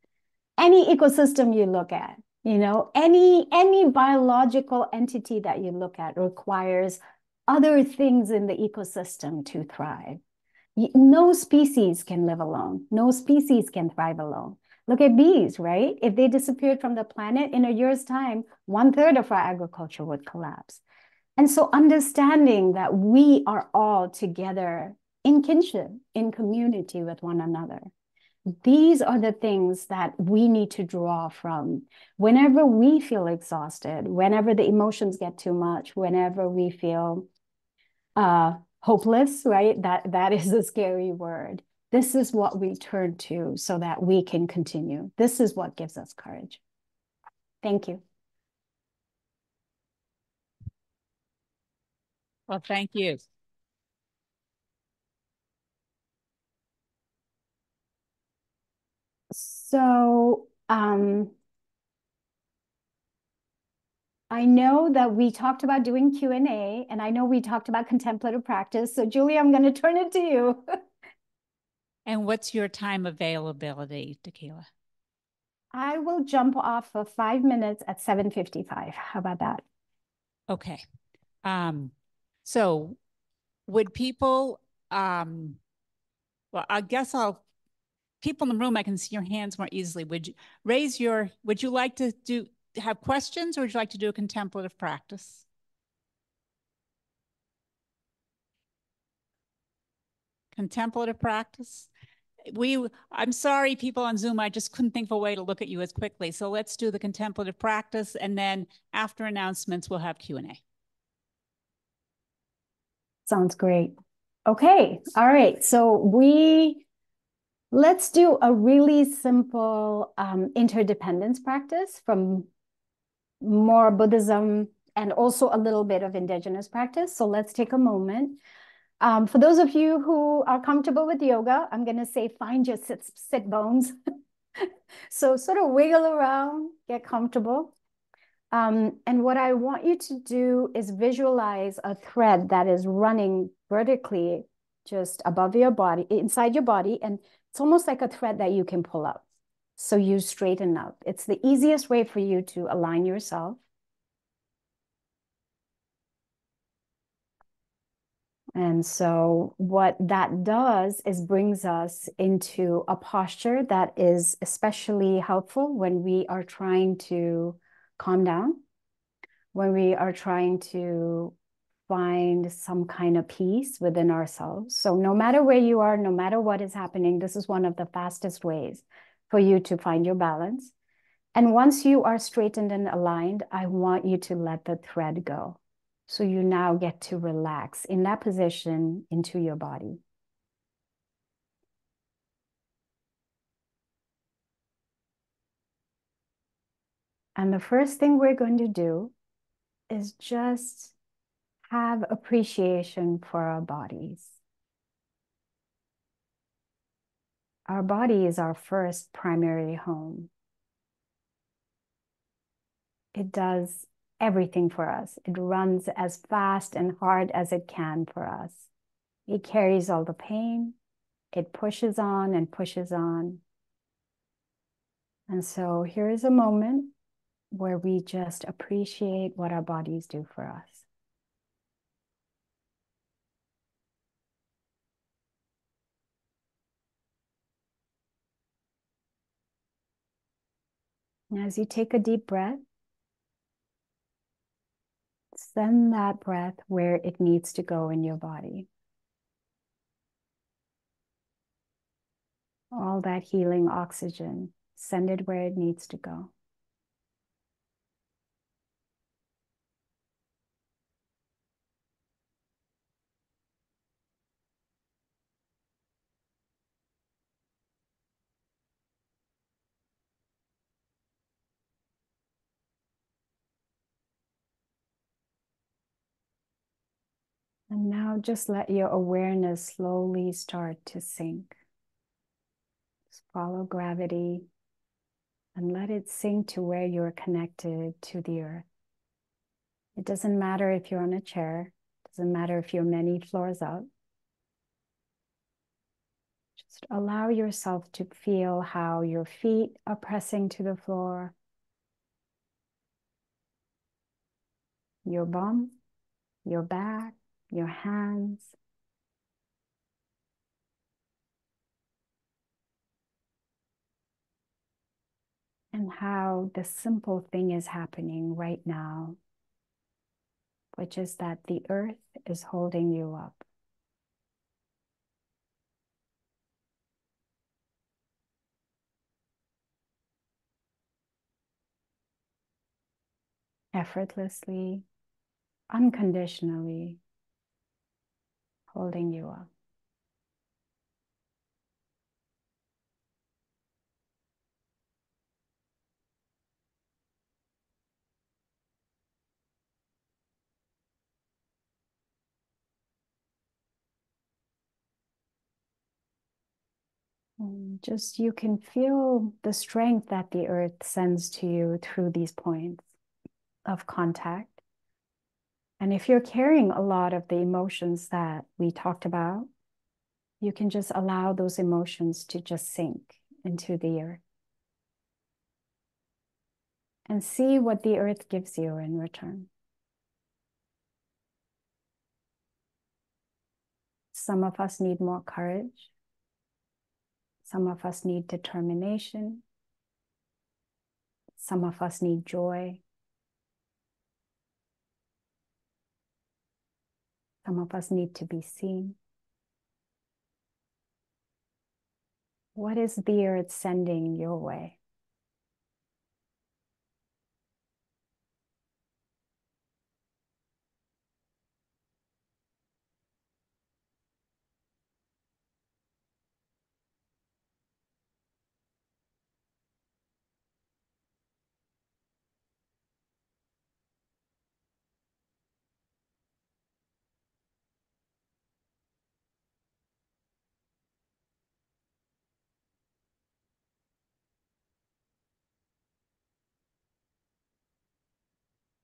Speaker 2: Any ecosystem you look at, you know, any biological entity that you look at requires other things in the ecosystem to thrive. No species can live alone. No species can thrive alone. Look at bees, right? If they disappeared from the planet, in a year's time, 1/3 of our agriculture would collapse. And so understanding that we are all together in kinship, in community with one another. These are the things that we need to draw from whenever we feel exhausted, whenever the emotions get too much, whenever we feel hopeless, right? That is a scary word. This is what we turn to so that we can continue. This is what gives us courage. Thank you.
Speaker 1: Well, thank you.
Speaker 2: So I know that we talked about doing Q&A, and I know we talked about contemplative practice. So Julie, I'm going to turn it to you.
Speaker 1: And what's your time availability, Tequila?
Speaker 2: I will jump off for 5 minutes at 7:55. How about that?
Speaker 1: Okay. So would people, well, I guess people in the room, I can see your hands more easily. Would you like to have questions, or would you like to do a contemplative practice? Contemplative practice? I'm sorry, people on Zoom, I just couldn't think of a way to look at you as quickly. So let's do the contemplative practice, and then after announcements, we'll have Q&A.
Speaker 2: Sounds great. Okay, all right. So let's do a really simple interdependence practice from more Buddhism and also a little bit of indigenous practice. So let's take a moment. For those of you who are comfortable with yoga, I'm going to say find your sit bones. So sort of wiggle around, get comfortable. And what I want you to do is visualize a thread that is running vertically just above your body, inside your body. And it's almost like a thread that you can pull up. So you straighten up. It's the easiest way for you to align yourself. And so what that does is brings us into a posture that is especially helpful when we are trying to calm down, when we are trying to find some kind of peace within ourselves. So no matter where you are, no matter what is happening, this is one of the fastest ways for you to find your balance. And once you are straightened and aligned, I want you to let the thread go. So you now get to relax in that position into your body. And the first thing we're going to do is just have appreciation for our bodies. Our body is our first primary home. It does everything for us. It runs as fast and hard as it can for us. It carries all the pain. It pushes on and pushes on. And so here is a moment where we just appreciate what our bodies do for us. And as you take a deep breath, send that breath where it needs to go in your body. All that healing oxygen, send it where it needs to go. And now just let your awareness slowly start to sink. Just follow gravity and let it sink to where you're connected to the earth. It doesn't matter if you're on a chair. It doesn't matter if you're many floors up. Just allow yourself to feel how your feet are pressing to the floor, your bum, your back, your hands. And how the simple thing is happening right now, which is that the earth is holding you up. Effortlessly, unconditionally holding you up. Just you can feel the strength that the earth sends to you through these points of contact. And if you're carrying a lot of the emotions that we talked about, you can just allow those emotions to just sink into the earth. And see what the earth gives you in return. Some of us need more courage. Some of us need determination. Some of us need joy. Some of us need to be seen. What is the earth sending your way?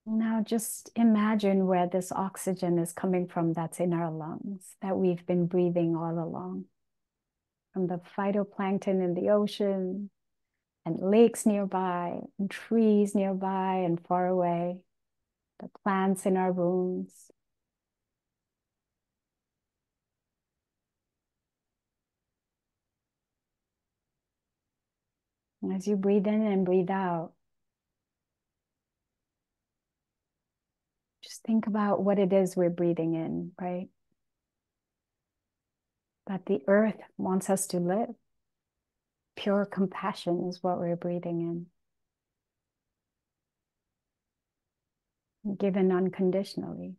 Speaker 2: Now just imagine where this oxygen is coming from that's in our lungs, that we've been breathing all along. From the phytoplankton in the ocean, and lakes nearby, and trees nearby and far away, the plants in our rooms. As you breathe in and breathe out, just think about what it is we're breathing in, right? That the earth wants us to live. Pure compassion is what we're breathing in, given unconditionally.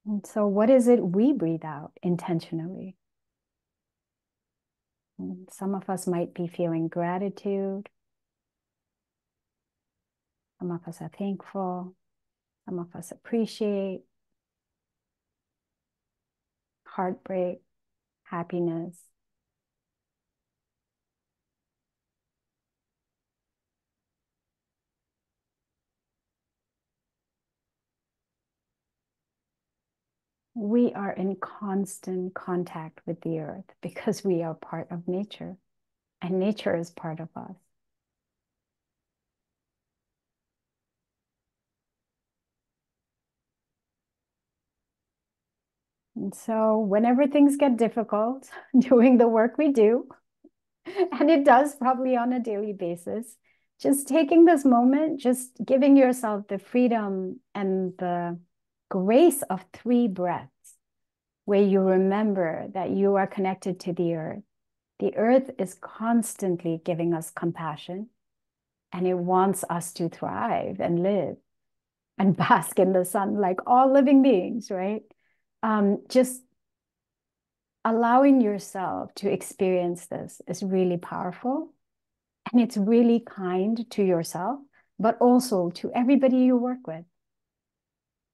Speaker 2: And so what is it we breathe out intentionally? And some of us might be feeling gratitude. Some of us are thankful. Some of us appreciate. Heartbreak, happiness. We are in constant contact with the earth because we are part of nature, and nature is part of us. And so whenever things get difficult, doing the work we do, and it does probably on a daily basis, just taking this moment, just giving yourself the freedom and the grace of 3 breaths, where you remember that you are connected to the earth. The earth is constantly giving us compassion, and it wants us to thrive and live and bask in the sun like all living beings, right? Just allowing yourself to experience this is really powerful, and it's really kind to yourself, but also to everybody you work with,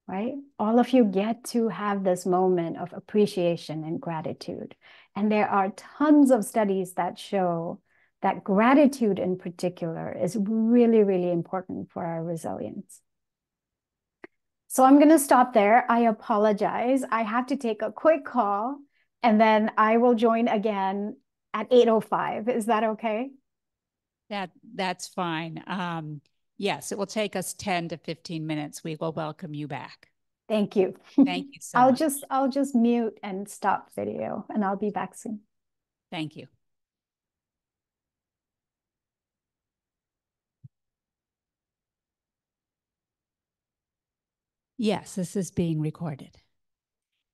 Speaker 2: right? All of you get to have this moment of appreciation and gratitude. And there are tons of studies that show that gratitude in particular is really, really important for our resilience. So I'm going to stop there. I apologize. I have to take a quick call, and then I will join again at 8:05. Is that okay?
Speaker 1: That's fine. Yes, it will take us 10 to 15 minutes. We will welcome you back.
Speaker 2: Thank you.
Speaker 1: Thank you so much.
Speaker 2: I'll just mute and stop video, and I'll be back soon.
Speaker 1: Thank you. Yes, this is being recorded.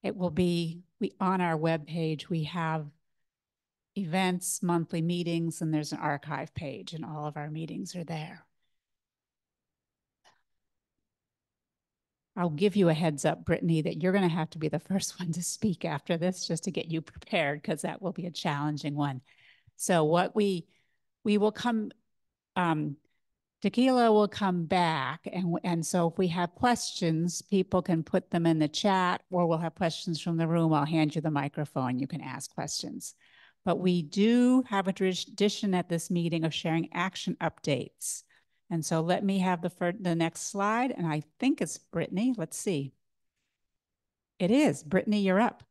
Speaker 1: It will be on our webpage. We have events, monthly meetings, and there's an archive page, and all of our meetings are there. I'll give you a heads up, Brittany, that you're going to have to be the first one to speak after this, just to get you prepared, because that will be a challenging one. So what we will come, Tequila will come back, and so if we have questions, people can put them in the chat, or we'll have questions from the room. I'll hand you the microphone. You can ask questions. But we do have a tradition at this meeting of sharing action updates. And so let me have the next slide, and I think it's Brittany. Let's see. It is. Brittany, you're up.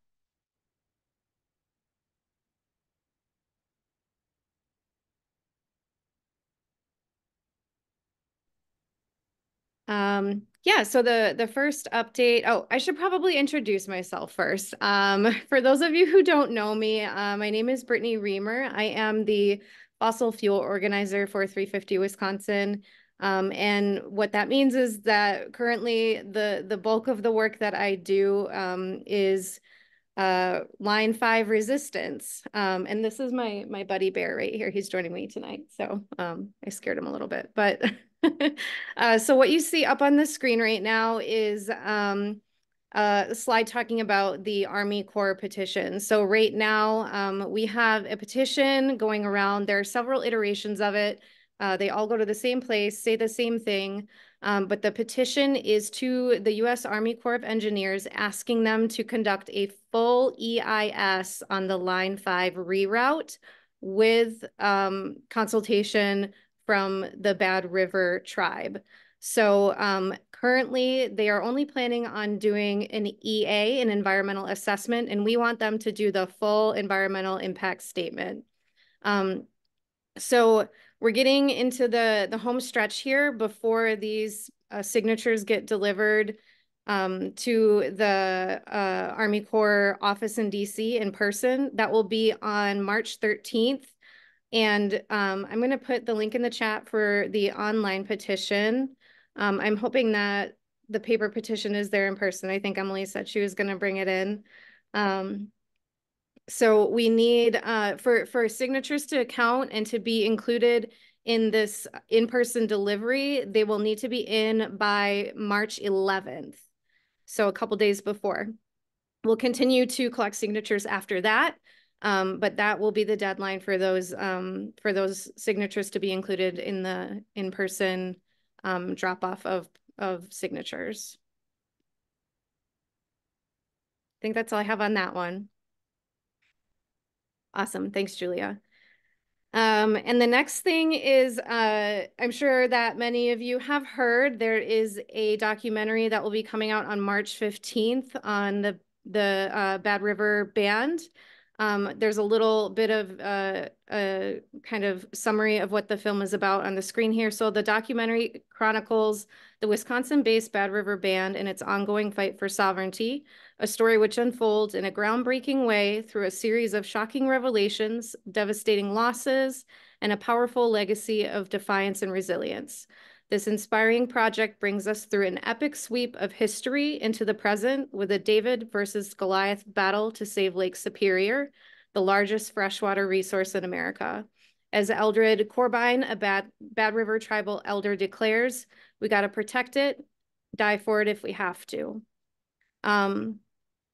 Speaker 4: Yeah, so the first update, I should probably introduce myself first. For those of you who don't know me, my name is Brittany Reamer. I am the fossil fuel organizer for 350 Wisconsin. And what that means is that currently the bulk of the work that I do is line 5 resistance. And this is my buddy Bear right here. He's joining me tonight. So I scared him a little bit, but so what you see up on the screen right now is a slide talking about the Army Corps petition. So right now we have a petition going around. There are several iterations of it. They all go to the same place, say the same thing. But the petition is to the U.S. Army Corps of Engineers, asking them to conduct a full EIS on the Line 5 reroute with consultation from the Bad River tribe. So currently they are only planning on doing an EA, an environmental assessment, and we want them to do the full environmental impact statement. So we're getting into the home stretch here before these signatures get delivered. to the Army Corps office in DC in person. That will be on March 13th. And I'm going to put the link in the chat for the online petition. I'm hoping that the paper petition is there in person. I think Emily said she was going to bring it in. So we need, for signatures to count and to be included in this in-person delivery, they will need to be in by March 11th. So a couple days before. We'll continue to collect signatures after that, but that will be the deadline for those signatures to be included in the in-person drop-off of signatures. I think that's all I have on that one. Awesome. Thanks, Julia. And the next thing is, I'm sure that many of you have heard, there is a documentary that will be coming out on March 15th on the Bad River Band. There's a little bit of a kind of summary of what the film is about on the screen here. So the documentary chronicles the Wisconsin-based Bad River Band and its ongoing fight for sovereignty, a story which unfolds in a groundbreaking way through a series of shocking revelations, devastating losses, and a powerful legacy of defiance and resilience. This inspiring project brings us through an epic sweep of history into the present with a David versus Goliath battle to save Lake Superior, the largest freshwater resource in America. As Eldred Corbine, a Bad River tribal elder, declares, we got to protect it, die for it if we have to.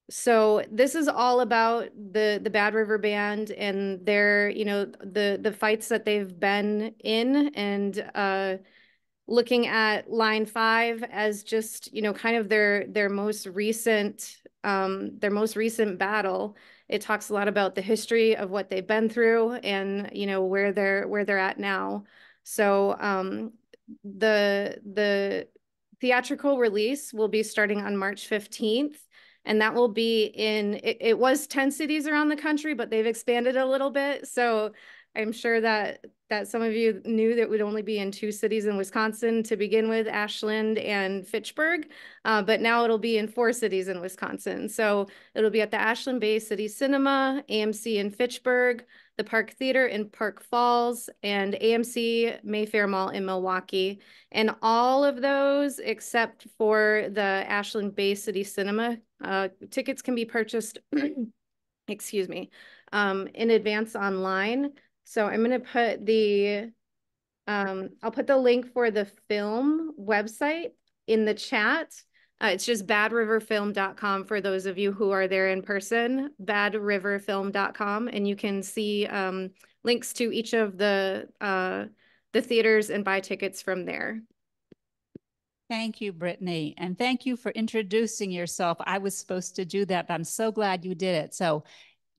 Speaker 4: So this is all about the Bad River Band and their, the fights that they've been in, and looking at Line 5 as just, kind of their most recent battle. It talks a lot about the history of what they've been through and, where they're at now. So the theatrical release will be starting on March 15th. And that will be it was 10 cities around the country, but they've expanded a little bit. So I'm sure that some of you knew that would only be in 2 cities in Wisconsin to begin with, Ashland and Fitchburg, but now it'll be in 4 cities in Wisconsin. So it'll be at the Ashland Bay City Cinema, AMC in Fitchburg, the Park Theater in Park Falls, and AMC Mayfair Mall in Milwaukee. And all of those, except for the Ashland Bay City Cinema, tickets can be purchased, excuse me, in advance online. So I'm going to put I'll put the link for the film website in the chat. It's just badriverfilm.com for those of you who are there in person, badriverfilm.com, and you can see links to each of the theaters and buy tickets from there.
Speaker 1: Thank you, Brittany. And thank you for introducing yourself. I was supposed to do that, but I'm so glad you did it. So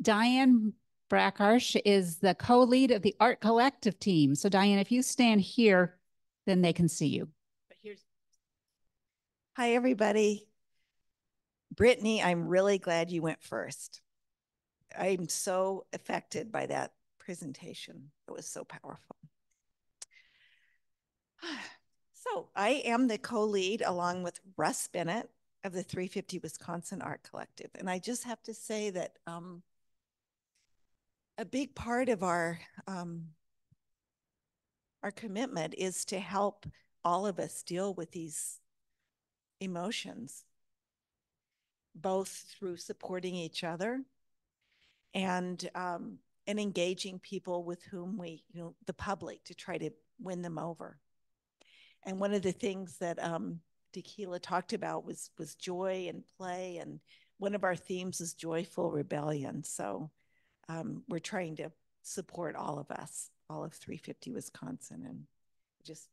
Speaker 1: Diane Brackarsh is the co-lead of the Art Collective team. So Diane, if you stand here, then they can see you. But
Speaker 5: Hi, everybody. Brittany, I'm really glad you went first. I'm so affected by that presentation. It was so powerful. So I am the co-lead along with Russ Bennett of the 350 Wisconsin Art Collective. And I just have to say that a big part of our commitment is to help all of us deal with these emotions, both through supporting each other and engaging people with whom we, the public, to try to win them over. And one of the things that Tequila talked about was joy and play. And one of our themes is joyful rebellion. So we're trying to support all of us, all of 350 Wisconsin. And just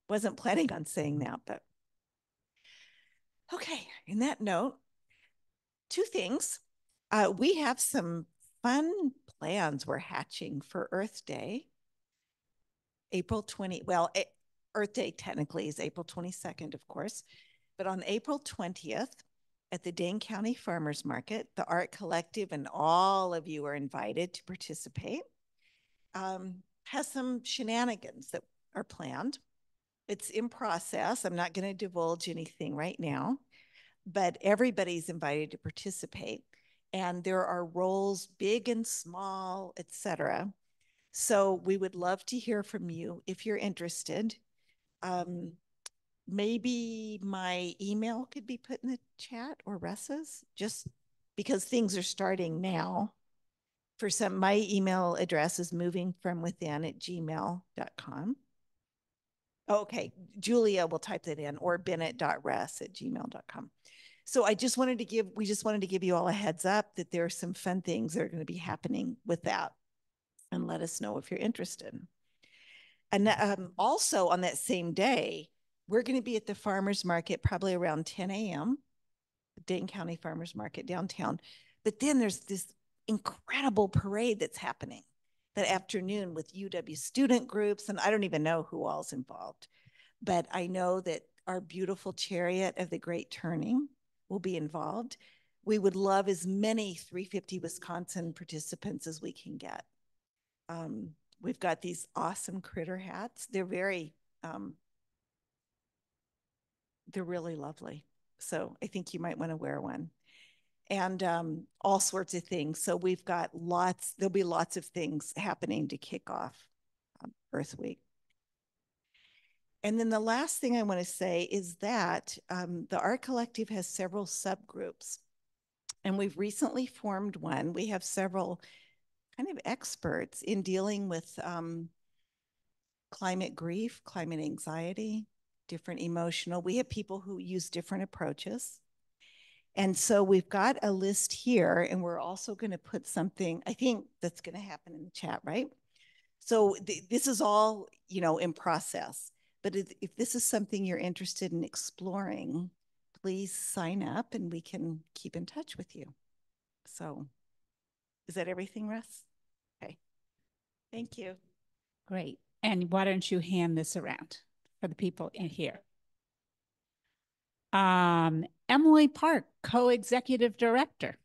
Speaker 5: wasn't planning on saying that, but okay. In that note, 2 things. We have some fun plans we're hatching for Earth Day. April 20, well, Earth Day technically is April 22nd, of course, but on April 20th at the Dane County Farmers Market, the Art Collective and all of you are invited to participate. Has some shenanigans that are planned. It's in process. I'm not going to divulge anything right now, but everybody's invited to participate. And there are roles, big and small, etc. So we would love to hear from you if you're interested. Maybe my email could be put in the chat, or Russ's, just because things are starting now. For some, my email address is movingfromwithin@gmail.com. Okay, Julia will type that in, or bennett.russ@gmail.com. So we just wanted to give you all a heads up that there are some fun things that are going to be happening with that, and let us know if you're interested. And also on that same day, we're going to be at the farmers market probably around 10 a.m. Dane County Farmers Market downtown. But then there's this incredible parade that's happening that afternoon with UW student groups, and I don't even know who all's involved. But I know that our beautiful Chariot of the Great Turning will be involved. We would love as many 350 Wisconsin participants as we can get. We've got these awesome critter hats. They're really lovely. So I think you might want to wear one. And all sorts of things. So we've got there'll be lots of things happening to kick off Earth Week. And then the last thing I want to say is that the Art Collective has several subgroups, and we've recently formed one. We have several kind of experts in dealing with climate grief, climate anxiety, different emotional. We have people who use different approaches. And so we've got a list here, and we're also going to put something, I think that's going to happen in the chat, right? So this is all, in process. But if this is something you're interested in exploring, please sign up and we can keep in touch with you. So is that everything, Russ? Okay. Thank you.
Speaker 1: Great. And why don't you hand this around for the people in here? Emily Park, Co-Executive Director.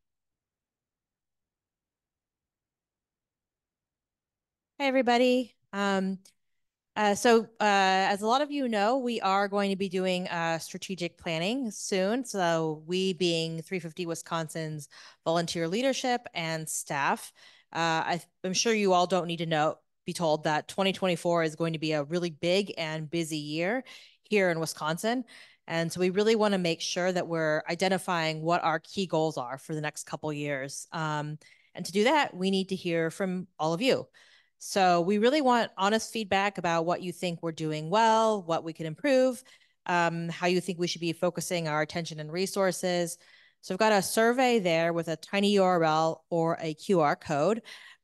Speaker 6: Hey, everybody. As a lot of you know, we are going to be doing strategic planning soon. So we being 350 Wisconsin's volunteer leadership and staff, I'm sure you all don't need to be told that 2024 is going to be a really big and busy year here in Wisconsin. And so we really want to make sure that we're identifying what our key goals are for the next couple years. And to do that, we need to hear from all of you. So we really want honest feedback about what you think we're doing well, what we can improve, how you think we should be focusing our attention and resources. So I've got a survey there with a tiny URL or a QR code.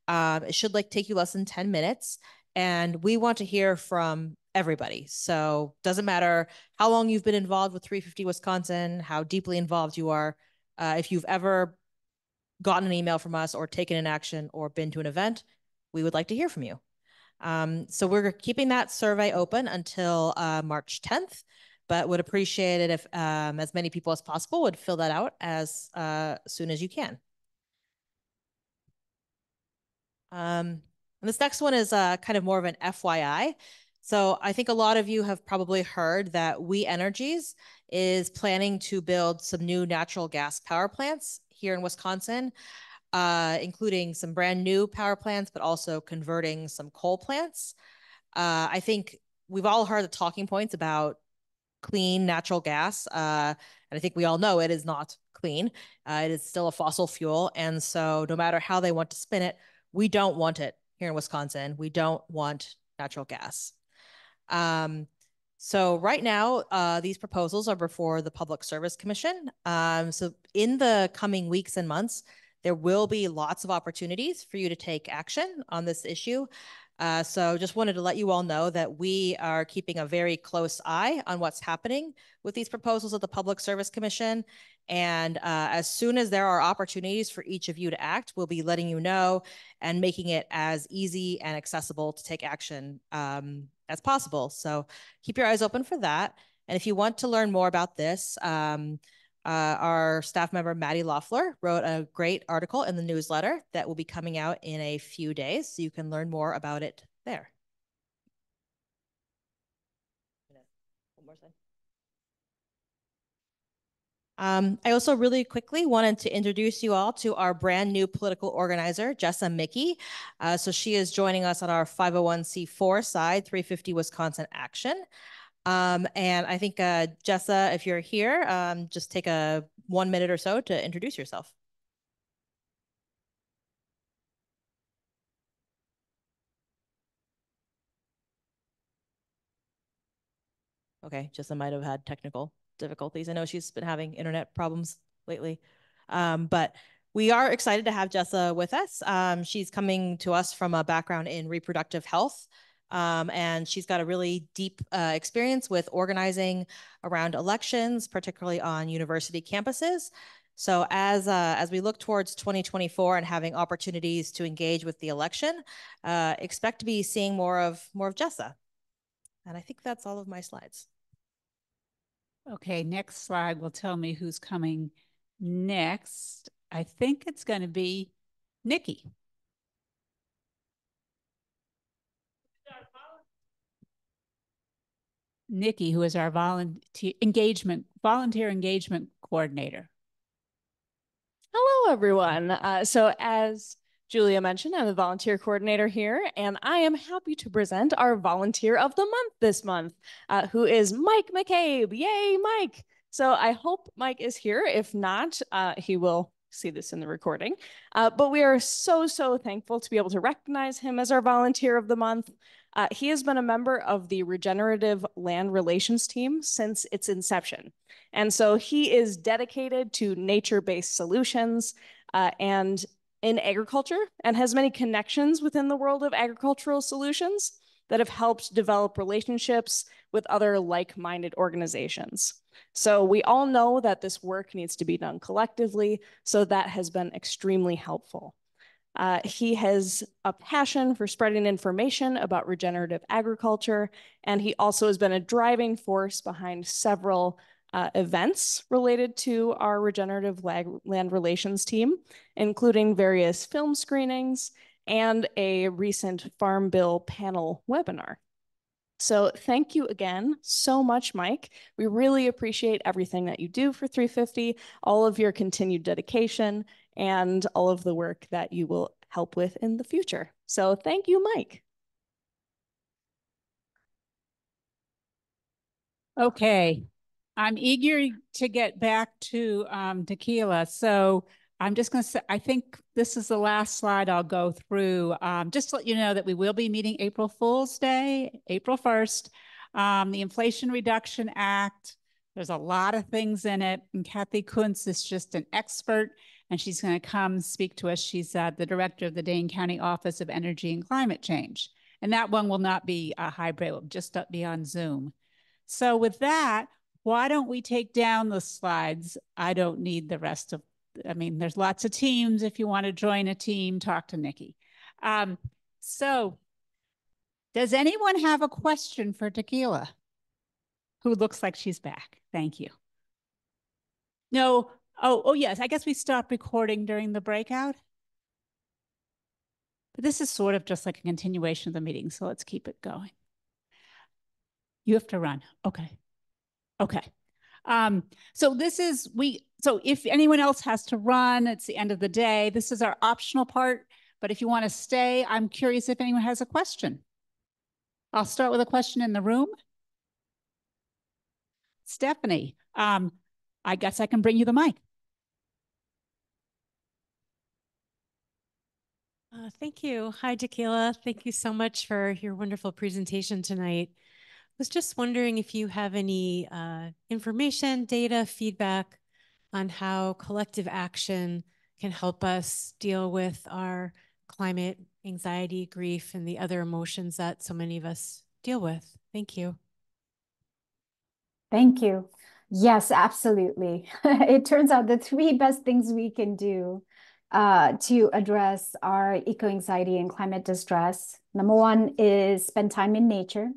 Speaker 6: It should take you less than 10 minutes. And we want to hear from everybody. So it doesn't matter how long you've been involved with 350 Wisconsin, how deeply involved you are. If you've ever gotten an email from us or taken an action or been to an event, we would like to hear from you. So we're keeping that survey open until March 10th, but would appreciate it if as many people as possible would fill that out as soon as you can. And this next one is kind of more of an FYI. So I think a lot of you have probably heard that We Energies is planning to build some new natural gas power plants here in Wisconsin, including some brand new power plants, but also converting some coal plants. I think we've all heard the talking points about clean natural gas. And I think we all know it is not clean. It is still a fossil fuel. And so no matter how they want to spin it, we don't want it here in Wisconsin. We don't want natural gas. So right now, these proposals are before the Public Service Commission. So in the coming weeks and months, there will be lots of opportunities for you to take action on this issue. So just wanted to let you all know that we are keeping a very close eye on what's happening with these proposals at the Public Service Commission. And as soon as there are opportunities for each of you to act, we'll be letting you know and making it as easy and accessible to take action as possible. So keep your eyes open for that. And if you want to learn more about this, our staff member, Maddie Loeffler, wrote a great article in the newsletter that will be coming out in a few days, so you can learn more about it there. One more slide. I also really quickly wanted to introduce you all to our brand new political organizer, Jessa Mickey. So she is joining us on our 501c4 side, 350 Wisconsin Action. And I think, Jessa, if you're here, just take 1 minute or so to introduce yourself. Okay, Jessa might have had technical difficulties. I know she's been having internet problems lately. But we are excited to have Jessa with us. She's coming to us from a background in reproductive health. And she's got a really deep experience with organizing around elections, particularly on university campuses. So as we look towards 2024 and having opportunities to engage with the election, expect to be seeing more of Jessa. And I think that's all of my slides.
Speaker 1: Okay, next slide will tell me who's coming next. I think it's going to be Nikki. Nikki, who is our volunteer engagement coordinator.
Speaker 7: Hello, everyone. So as Julia mentioned, I'm the volunteer coordinator here, and I am happy to present our volunteer of the month this month, who is Mike McCabe. Yay, Mike! So I hope Mike is here. If not, he will see this in the recording. But we are so thankful to be able to recognize him as our volunteer of the month. He has been a member of the Regenerative Land Relations team since its inception. And so he is dedicated to nature-based solutions and in agriculture, and has many connections within the world of agricultural solutions that have helped develop relationships with other like-minded organizations. So we all know that this work needs to be done collectively, so that has been extremely helpful. He has a passion for spreading information about regenerative agriculture, and he also has been a driving force behind several events related to our regenerative land relations team, including various film screenings and a recent Farm Bill panel webinar. So thank you again so much, Mike. We really appreciate everything that you do for 350, all of your continued dedication, and all of the work that you will help with in the future. So thank you, Mike.
Speaker 1: Okay, I'm eager to get back to tequila. So I'm just going to say, I think this is the last slide I'll go through. Just to let you know that we will be meeting April Fool's Day, April 1st. The Inflation Reduction Act, there's a lot of things in it. And Kathy Kuntz is just an expert, and she's going to come speak to us. She's the director of the Dane County Office of Energy and Climate Change. And that one will not be a hybrid, it will just be on Zoom. So with that, why don't we take down the slides? I don't need the rest of, I mean, there's lots of teams. If you want to join a team, talk to Nikki. So does anyone have a question for Tequila? Who looks like she's back? Thank you. No, oh yes, I guess we stopped recording during the breakout. But this is sort of just like a continuation of the meeting, so let's keep it going. You have to run. Okay. Okay. So this is, so if anyone else has to run, it's the end of the day. This is our optional part, but if you want to stay, I'm curious if anyone has a question. I'll start with a question in the room. Stephanie, I guess I can bring you the mic.
Speaker 8: Thank you. Hi, Tequila. Thank you so much for your wonderful presentation tonight. I was just wondering if you have any information, data, feedback on how collective action can help us deal with our climate anxiety, grief, and the other emotions that so many of us deal with. Thank you.
Speaker 2: Thank you. Yes, absolutely. It turns out the 3 best things we can do to address our eco-anxiety and climate distress. Number 1 is spend time in nature.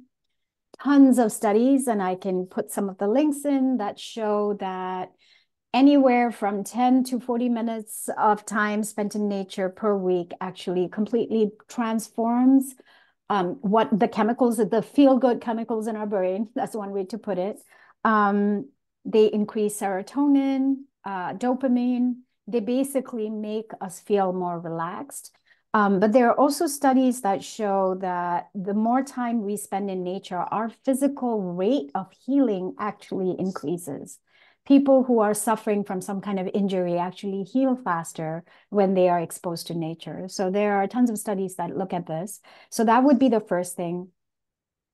Speaker 2: Tons of studies, and I can put some of the links in that show that anywhere from 10 to 40 minutes of time spent in nature per week actually completely transforms what the chemicals, the feel-good chemicals in our brain. That's one way to put it. They increase serotonin, dopamine. They basically make us feel more relaxed. But there are also studies that show that the more time we spend in nature, our physical rate of healing actually increases. People who are suffering from some kind of injury actually heal faster when they are exposed to nature. So there are tons of studies that look at this. So that would be the first thing.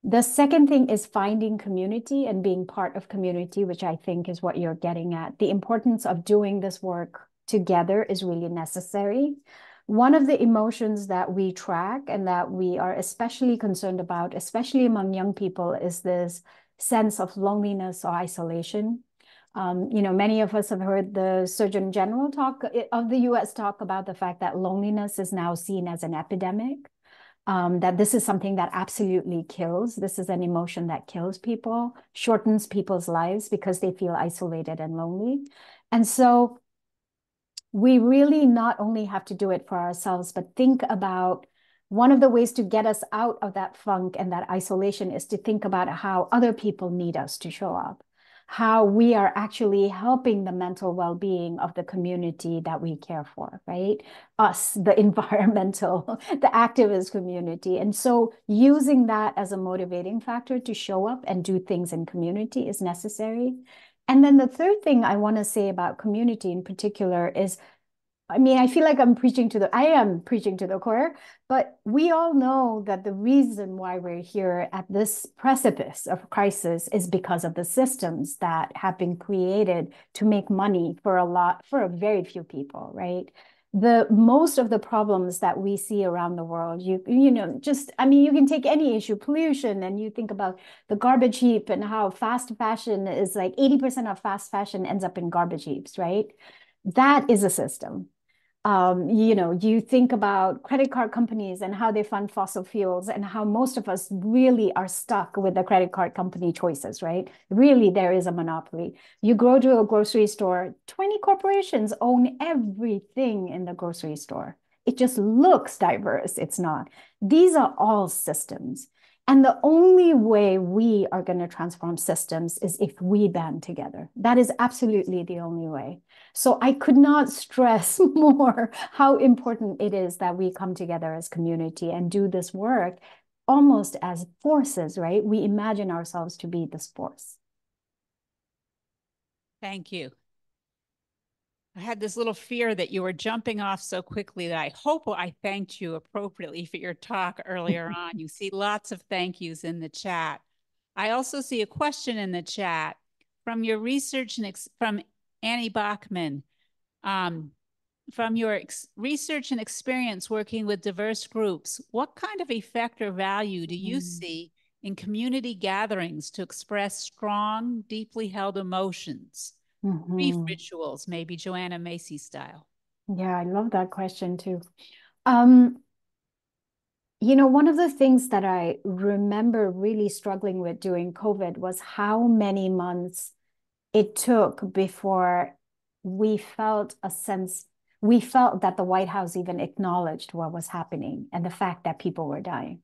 Speaker 2: The second thing is finding community and being part of community, which I think is what you're getting at. The importance of doing this work together is really necessary. One of the emotions that we track and that we are especially concerned about, especially among young people, is this sense of loneliness or isolation. Many of us have heard the Surgeon General of the US talk about the fact that loneliness is now seen as an epidemic. That this is something that absolutely kills. This is an emotion that kills people, shortens people's lives because they feel isolated and lonely. And so we really not only have to do it for ourselves, but think about one of the ways to get us out of that funk and that isolation is to think about how other people need us to show up, how we are actually helping the mental well-being of the community that we care for, right? Us, the environmental, the activist community. And so using that as a motivating factor to show up and do things in community is necessary. And then the third thing I want to say about community in particular is, I feel like I am preaching to the choir, but we all know that the reason why we're here at this precipice of crisis is because of the systems that have been created to make money for a very few people, right? Most of the problems that we see around the world, you can take any issue, pollution, and you think about the garbage heap and how fast fashion is like 80% of fast fashion ends up in garbage heaps, right? That is a system. You think about credit card companies and how they fund fossil fuels and how most of us really are stuck with the credit card company choices, right? Really, there is a monopoly. You go to a grocery store, 20 corporations own everything in the grocery store. It just looks diverse. It's not. These are all systems. And the only way we are going to transform systems is if we band together. That is absolutely the only way. So I could not stress more how important it is that we come together as community and do this work almost as forces, right? We imagine ourselves to be this force.
Speaker 1: Thank you. I had this little fear that you were jumping off so quickly that I hope I thanked you appropriately for your talk earlier on. You see lots of thank yous in the chat. I also see a question in the chat from your research and from Annie Bachman. From your research and experience working with diverse groups, what kind of effect or value do you see in community gatherings to express strong, deeply held emotions? Grief rituals, maybe Joanna Macy style.
Speaker 2: Yeah, I love that question too. One of the things that I remember really struggling with during COVID was how many months it took before we felt that the White House even acknowledged what was happening and the fact that people were dying.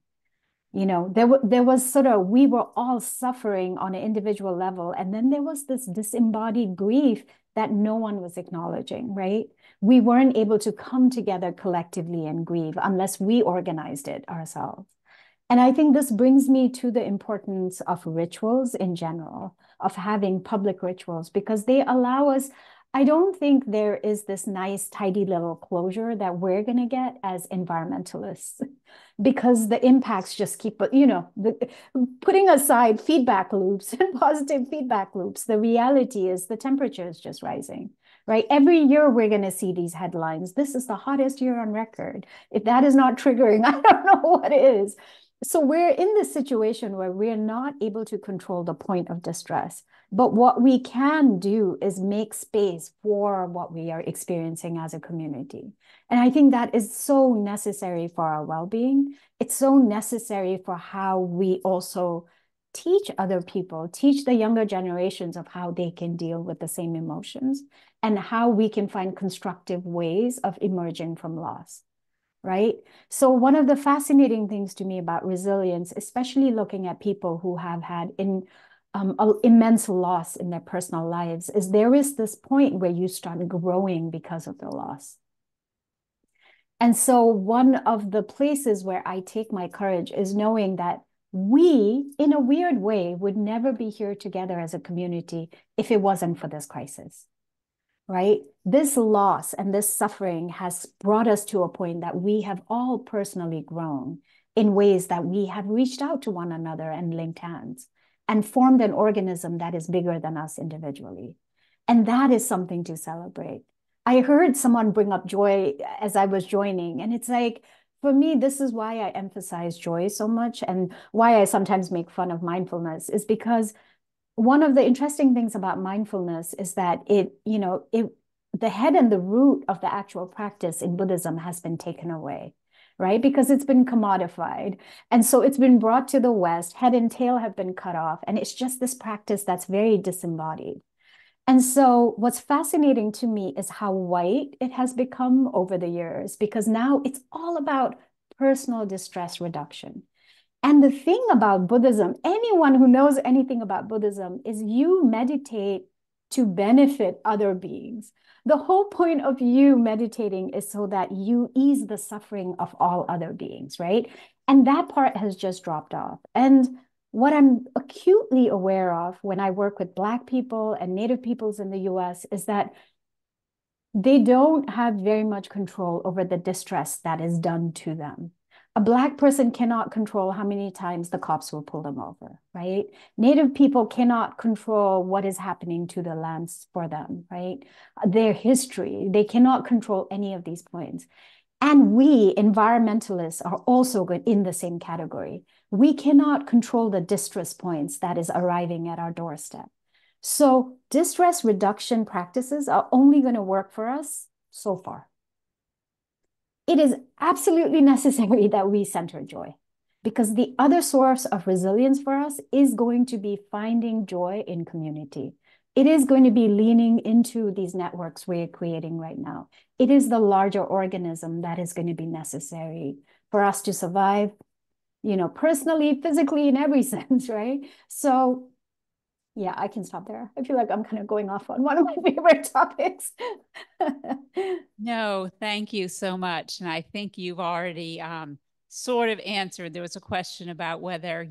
Speaker 2: There was we were all suffering on an individual level. And then there was this disembodied grief that no one was acknowledging, right? We weren't able to come together collectively and grieve unless we organized it ourselves. And I think this brings me to the importance of rituals in general, of having public rituals, because they allow us. I don't think there is this nice, tidy little closure that we're going to get as environmentalists, because the impacts just keep, putting aside feedback loops and positive feedback loops, the reality is the temperature is just rising, right? Every year we're going to see these headlines. This is the hottest year on record. If that is not triggering, I don't know what is. So we're in this situation where we're not able to control the point of distress. But what we can do is make space for what we are experiencing as a community. And I think that is so necessary for our well-being. It's so necessary for how we also teach other people, teach the younger generations of how they can deal with the same emotions and how we can find constructive ways of emerging from loss. Right? So one of the fascinating things to me about resilience, especially looking at people who have had immense loss in their personal lives, is there is this point where you start growing because of the loss. And so one of the places where I take my courage is knowing that we, in a weird way, would never be here together as a community if it wasn't for this crisis, right? This loss and this suffering has brought us to a point that we have all personally grown in ways that we have reached out to one another and linked hands and formed an organism that is bigger than us individually. And that is something to celebrate. I heard someone bring up joy as I was joining, and it's like, for me, this is why I emphasize joy so much, and why I sometimes make fun of mindfulness, is because one of the interesting things about mindfulness is that the head and the root of the actual practice in Buddhism has been taken away, right? Because it's been commodified. And so it's been brought to the West, head and tail have been cut off, and it's just this practice that's very disembodied. And so what's fascinating to me is how white it has become over the years, because now it's all about personal distress reduction. And the thing about Buddhism, anyone who knows anything about Buddhism, is you meditate to benefit other beings. The whole point of you meditating is so that you ease the suffering of all other beings, right? And that part has just dropped off. And what I'm acutely aware of when I work with Black people and Native peoples in the US is that they don't have very much control over the distress that is done to them. A Black person cannot control how many times the cops will pull them over, right? Native people cannot control what is happening to the lands for them, right? Their history, they cannot control any of these points. And we, environmentalists, are also in the same category. We cannot control the distress points that is arriving at our doorstep. So distress reduction practices are only going to work for us so far. It is absolutely necessary that we center joy, because the other source of resilience for us is going to be finding joy in community. It is going to be leaning into these networks we're creating right now. It is the larger organism that is going to be necessary for us to survive, personally, physically, in every sense, right? So yeah, I can stop there. I feel like I'm kind of going off on one of my favorite topics.
Speaker 1: No, thank you so much. And I think you've already sort of answered. There was a question about whether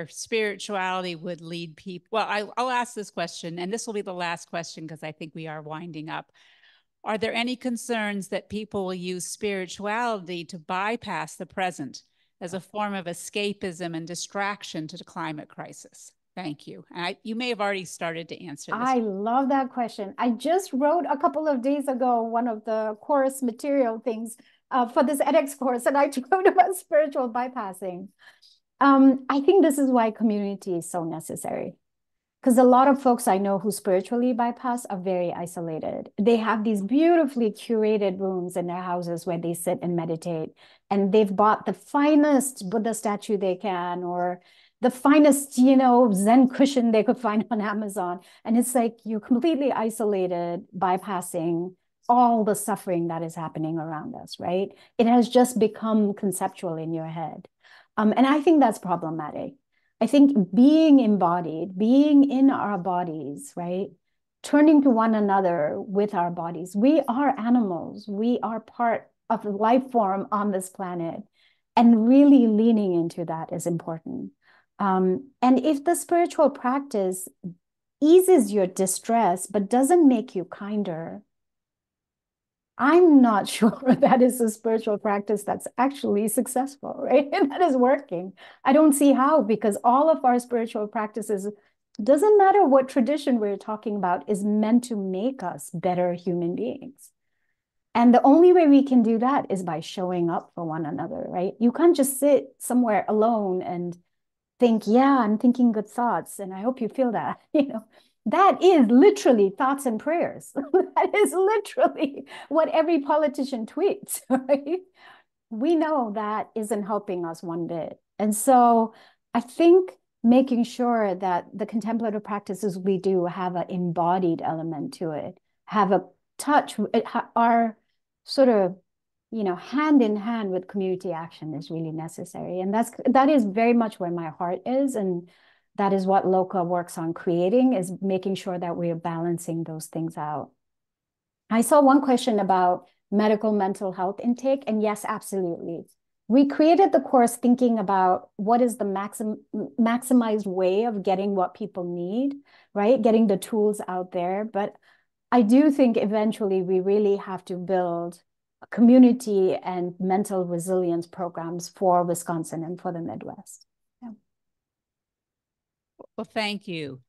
Speaker 1: spirituality would lead people. Well, I'll ask this question, and this will be the last question because I think we are winding up. Are there any concerns that people will use spirituality to bypass the present as a form of escapism and distraction to the climate crisis? Thank you. And you may have already started to answer this.
Speaker 2: I love that question. I just wrote a couple of days ago one of the course material things for this edX course, and I wrote about spiritual bypassing. I think this is why community is so necessary. Because a lot of folks I know who spiritually bypass are very isolated. They have these beautifully curated rooms in their houses where they sit and meditate, and they've bought the finest Buddha statue they can, or the finest, Zen cushion they could find on Amazon. And it's like you're completely isolated, bypassing all the suffering that is happening around us, right? It has just become conceptual in your head. And I think that's problematic. I think being embodied, being in our bodies, right? Turning to one another with our bodies. We are animals. We are part of the life form on this planet. And really leaning into that is important. And if the spiritual practice eases your distress, but doesn't make you kinder, I'm not sure that is a spiritual practice that's actually successful, right? And that is working. I don't see how, because all of our spiritual practices, doesn't matter what tradition we're talking about, is meant to make us better human beings. And the only way we can do that is by showing up for one another, right? You can't just sit somewhere alone and think, yeah, I'm thinking good thoughts, and I hope you feel that, That is literally thoughts and prayers. That is literally what every politician tweets, right? We know that isn't helping us one bit. And so I think making sure that the contemplative practices we do have an embodied element to it, have a touch, are sort of, hand in hand with community action is really necessary. And that is very much where my heart is. And that is what LOCA works on creating, is making sure that we are balancing those things out. I saw one question about medical mental health intake, and yes, absolutely. We created the course thinking about what is the maximized way of getting what people need, right? Getting the tools out there. But I do think eventually we really have to build community and mental resilience programs for Wisconsin and for the Midwest. Yeah.
Speaker 1: Well, thank you.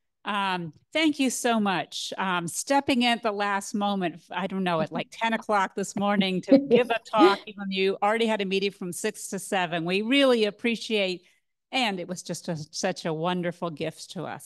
Speaker 1: Thank you so much. Stepping in at the last moment, I don't know, at like 10 o'clock this morning to give a talk, even though you already had a meeting from 6 to 7. We really appreciate, and it was just such a wonderful gift to us.